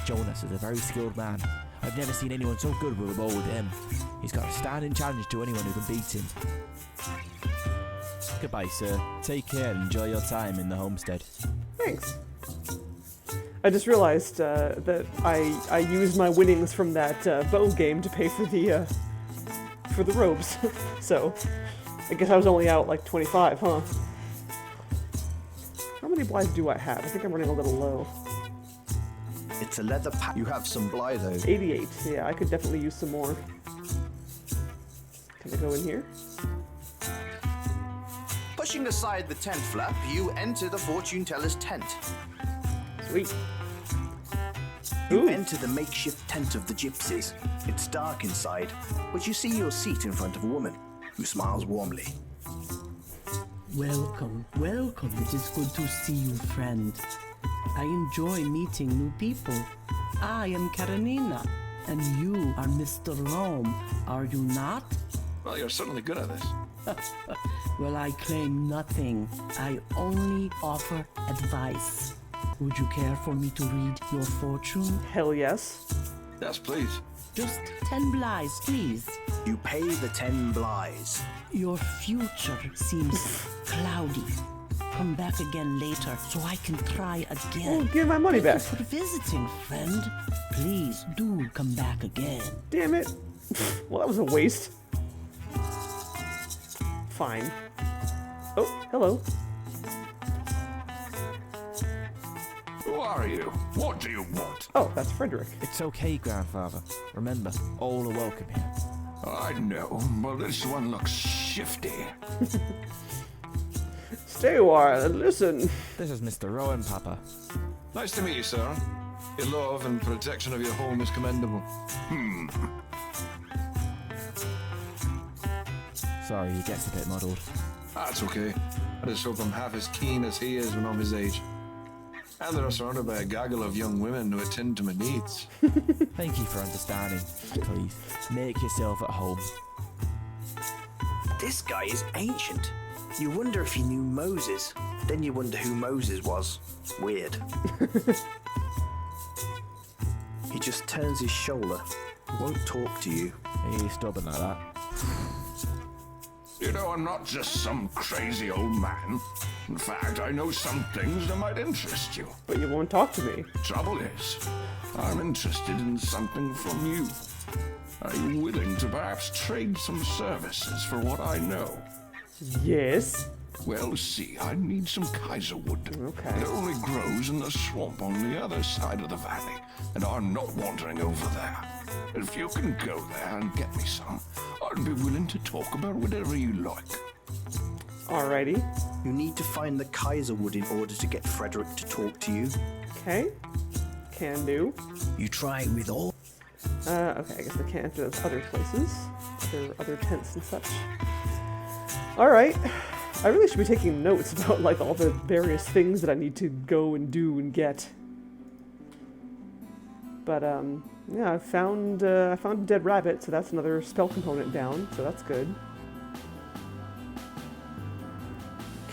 Jonas is a very skilled man. I've never seen anyone so good with a bow with him. He's got a standing challenge to anyone who can beat him. Goodbye, sir. Take care and enjoy your time in the homestead. Thanks. I just realized that I used my winnings from that bow game to pay for the robes. So, I guess I was only out like 25, huh? How many blythes do I have? I think I'm running a little low. It's a leather pack. You have some bly though. 88. Yeah, I could definitely use some more. Can I go in here? Pushing aside the tent flap, you enter the fortune teller's tent. Sweet. You enter the makeshift tent of the gypsies. It's dark inside, but you see your seat in front of a woman who smiles warmly. Welcome, welcome. It is good to see you, friend. I enjoy meeting new people. I am Karenina, and you are Mr. Rome, are you not? Well, you're certainly good at this. Well, I claim nothing. I only offer advice. Would you care for me to read your fortune? Hell yes. Yes, please. Just 10 blyes, please. You pay the 10 blyes. Your future seems cloudy. Come back again later so I can try again. Oh, give my money back. Thank you for visiting, friend. Please do come back again. Damn it. Well, that was a waste. Fine. Oh, hello. Who are you? What do you want? Oh, that's Frederick. It's okay, grandfather. Remember, all are welcome here. I know, but this one looks shifty. Stay a while and listen. This is Mr. Rowan, Papa. Nice to meet you, sir. Your love and protection of your home is commendable. Sorry, he gets a bit muddled. That's okay. I just hope I'm half as keen as he is when I'm his age. And that I'm surrounded by a gaggle of young women who attend to my needs. Thank you for understanding. Please, make yourself at home. This guy is ancient. You wonder if he knew Moses. Then you wonder who Moses was. Weird. He just turns his shoulder. Won't talk to you. He's stubborn like that. You know, I'm not just some crazy old man. In fact, I know some things that might interest you. But you won't talk to me. Trouble is, I'm interested in something from you. Are you willing to perhaps trade some services for what I know? Yes. Well, see, I need some Kaiserwood. Okay. It only grows in the swamp on the other side of the valley, and I'm not wandering over there. If you can go there and get me some, I'd be willing to talk about whatever you like. Alrighty. You need to find the Kaiserwood in order to get Frederick to talk to you. Okay. Can do. You try it with all. Okay, I guess I can't enter those other places. Other tents and such. Alright. I really should be taking notes about, like, all the various things that I need to go and do and get. But, yeah, I found a dead rabbit, so that's another spell component down, so that's good.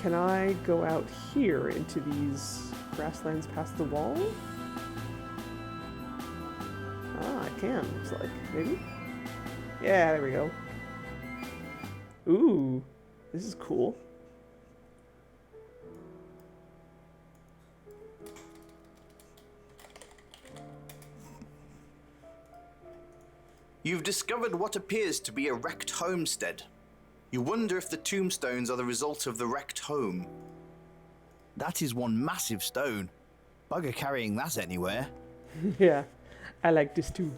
Can I go out here into these grasslands past the wall? Ah, I can, looks like. Maybe? Yeah, there we go. Ooh, this is cool. You've discovered what appears to be a wrecked homestead. You wonder if the tombstones are the result of the wrecked home. That is one massive stone. Bugger carrying that anywhere. Yeah, I like this too.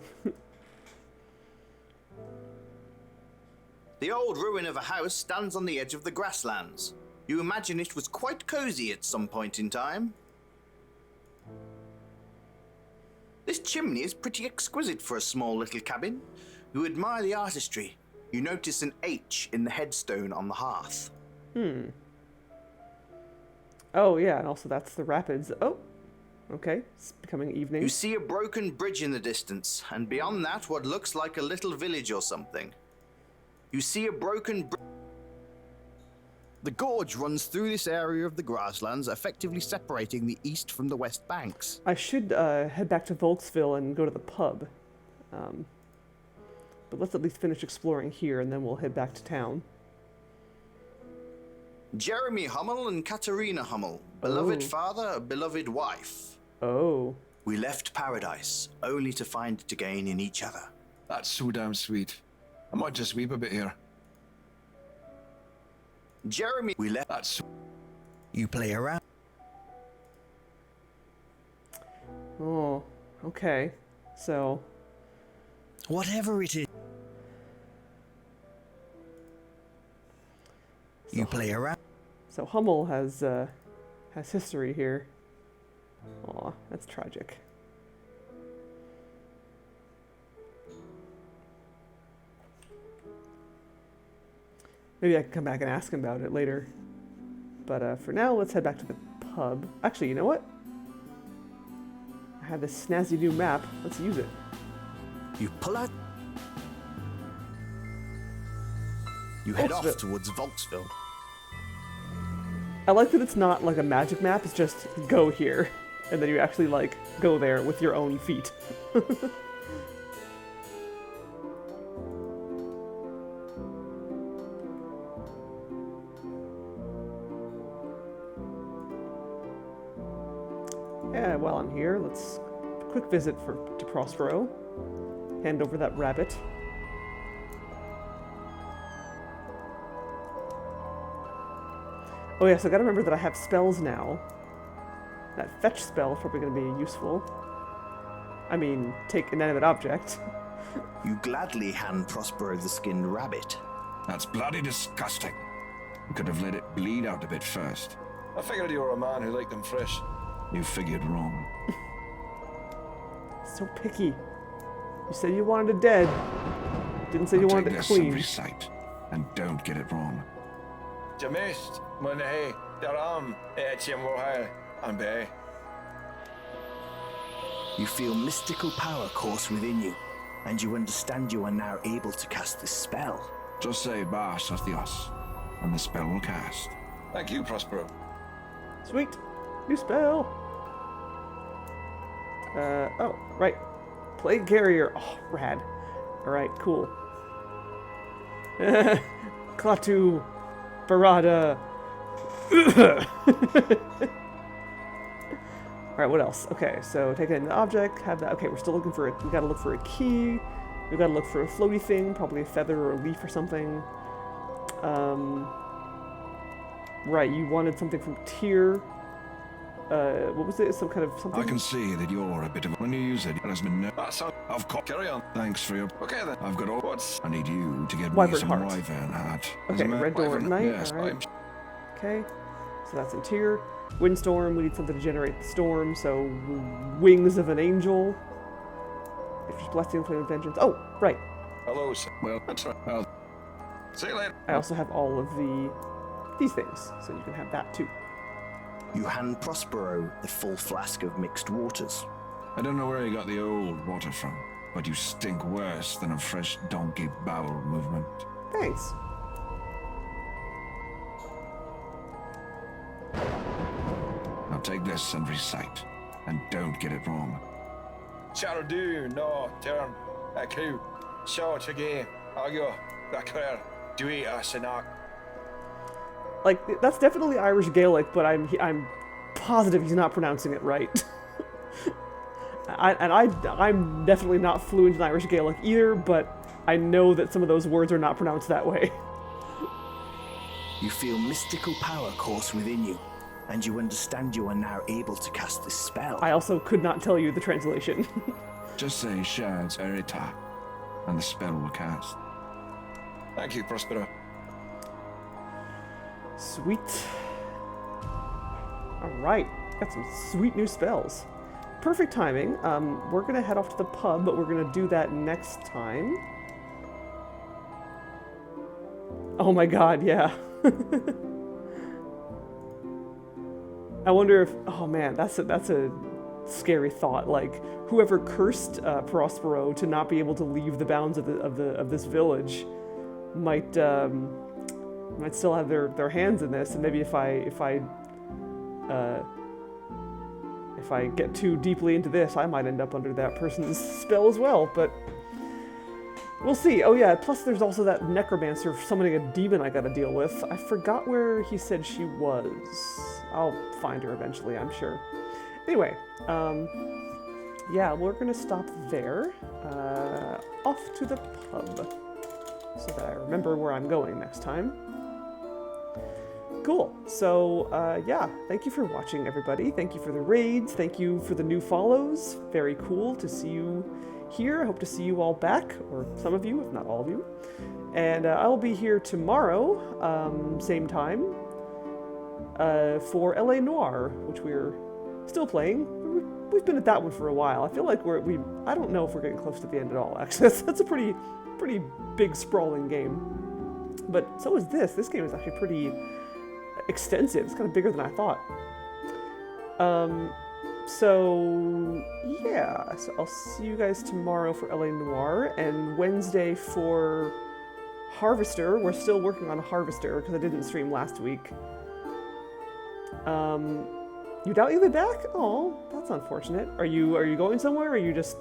The old ruin of a house stands on the edge of the grasslands. You imagine it was quite cozy at some point in time. This chimney is pretty exquisite for a small little cabin. You admire the artistry. You notice an H in the headstone on the hearth. Oh, yeah, and also that's the rapids. Oh, okay, it's becoming evening. You see a broken bridge in the distance, and beyond that, what looks like a little village or something. You see a broken bridge. The gorge runs through this area of the grasslands, effectively separating the east from the west banks. I should head back to Volksville and go to the pub. But let's at least finish exploring here, and then we'll head back to town. Jeremy Hummel and Katerina Hummel, beloved father, beloved wife. Oh. We left paradise, only to find it again in each other. That's so damn sweet. I might just weep a bit here. Jeremy, we left. That's. You play around. Oh, okay. So. Whatever it is. You play around. So Hummel has history here. Aw, that's tragic. Maybe I can come back and ask him about it later. But for now, let's head back to the pub. Actually, you know what? I have this snazzy new map. Let's use it. You pull out. You head off towards Volksville. I like that it's not like a magic map, it's just go here. And then you actually like go there with your own feet. Yeah, while I'm here, let's quick visit to Prospero. Hand over that rabbit. Oh yes, I gotta remember that I have spells now. That fetch spell is probably gonna be useful. I mean, take inanimate object. You gladly hand Prospero the skinned rabbit. That's bloody disgusting. You could have let it bleed out a bit first. I figured you were a man who liked them fresh. You figured wrong. So picky. You said you wanted it dead. Didn't say you wanted it clean. Take their sight, and don't get it wrong. Jamist, Munhe, Daram, Etiemwohai, and Bay. You feel mystical power course within you, and you understand you are now able to cast this spell. Just say Bash Athios, and the spell will cast. Thank you, Prospero. Sweet. New spell. Oh, right. Plague Carrier. Oh, rad. Alright, cool. Klaatu. Barada. Alright, what else? Okay, so take an object, have that. Okay, we're still looking for it. We gotta look for a key. We gotta look for a floaty thing, probably a feather or a leaf or something. Right, you wanted something from Tyr. What was it? Some kind of something? I can see that you're a bit of... When you use it has been... Of course. Carry on. Thanks for your... Okay, then. I've got all... What's... I need you to get me Wyvern some heart. wyvern heart. Okay, Red Door at night. Yes, Alright. Okay, so that's in Tyr. Windstorm, we need something to generate the storm, so Wings of an Angel. If blessing, flame of vengeance. Oh, right. Hello, sir. Well, that's right. Well, see you later. I also have all of these things, so you can have that too. You hand Prospero the full flask of mixed waters. I don't know where you got the old water from, but you stink worse than a fresh donkey bowel movement. Thanks. Now take this and recite, and don't get it wrong. Charadu, no, turn, a crew, short again, Agio, Rakler, Duita, Sanak. Like, that's definitely Irish Gaelic, but I'm positive he's not pronouncing it right. I'm definitely not fluent in Irish Gaelic either, but I know that some of those words are not pronounced that way. You feel mystical power course within you, and you understand you are now able to cast this spell. I also could not tell you the translation. Just say Shad's Erita, and the spell will cast. Thank you, Prospero. Sweet. Alright, got some sweet new spells. Perfect timing. We're gonna head off to the pub, but we're gonna do that next time. Oh my god, yeah. I wonder if... Oh man, that's a scary thought. Like, whoever cursed Prospero to not be able to leave the bounds of this village might still have their hands in this, and maybe if I get too deeply into this, I might end up under that person's spell as well, but we'll see. Oh yeah, plus there's also that necromancer summoning a demon I gotta deal with. I forgot where he said she was. I'll find her eventually, I'm sure. Anyway, yeah, we're gonna stop there. Off to the pub, so that I remember where I'm going next time. Cool. So, yeah, thank you for watching, everybody. Thank you for the raids. Thank you for the new follows. Very cool to see you here. I hope to see you all back, or some of you, if not all of you. And I will be here tomorrow, same time, for LA Noire, which we're still playing. We've been at that one for a while. I feel like I don't know if we're getting close to the end at all, actually. That's a pretty big, sprawling game. But so is this. This game is actually pretty extensive. It's kind of bigger than I thought. So yeah, so I'll see you guys tomorrow for LA Noire, and Wednesday for Harvester. We're still working on Harvester because I didn't stream last week. You doubt you'll be back? Oh, that's unfortunate. Are you going somewhere, or you're just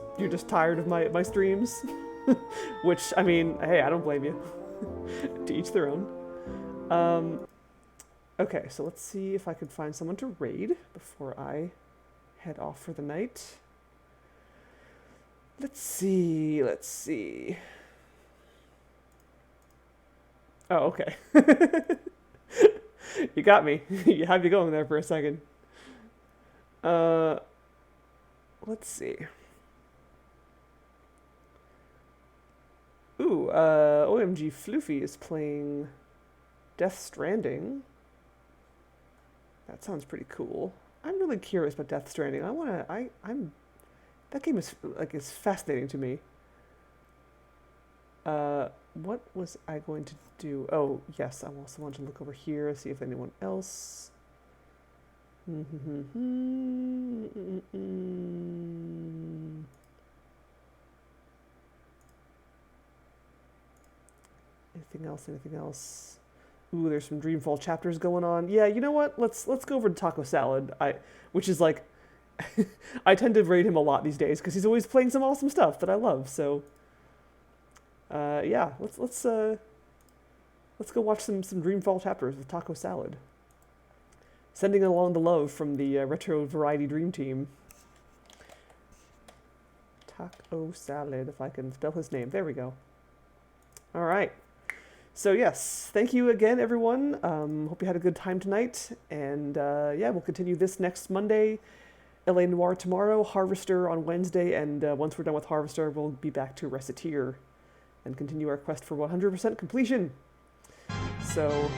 tired of my streams? Which, I mean, hey, I don't blame you. To each their own. Okay, so let's see if I can find someone to raid before I head off for the night. Let's see. Oh, okay. You got me. You had me going there for a second. Let's see. Ooh, OMG Floofy is playing Death Stranding. That sounds pretty cool. I'm really curious about Death Stranding. That game is fascinating to me. what was I going to do? Oh, yes, I also want to look over here, see if anyone else. Anything else? Anything else? Ooh, there's some Dreamfall chapters going on. Yeah, you know what? Let's go over to Taco Salad. Which is like, I tend to rate him a lot these days because he's always playing some awesome stuff that I love. So, yeah, let's go watch some Dreamfall chapters with Taco Salad. Sending along the love from the Retro Variety Dream Team. Taco Salad, if I can spell his name. There we go. All right. So yes, thank you again, everyone. Hope you had a good time tonight. And yeah, we'll continue this next Monday. L.A. Noire tomorrow, Harvester on Wednesday, and once we're done with Harvester, we'll be back to Reciteer and continue our quest for 100% completion. So,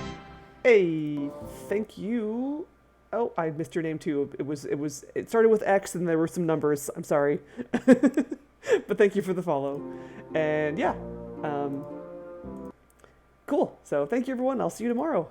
hey, thank you. Oh, I missed your name too. It started with X and there were some numbers. I'm sorry. But thank you for the follow. And yeah, cool. So thank you, everyone. I'll see you tomorrow.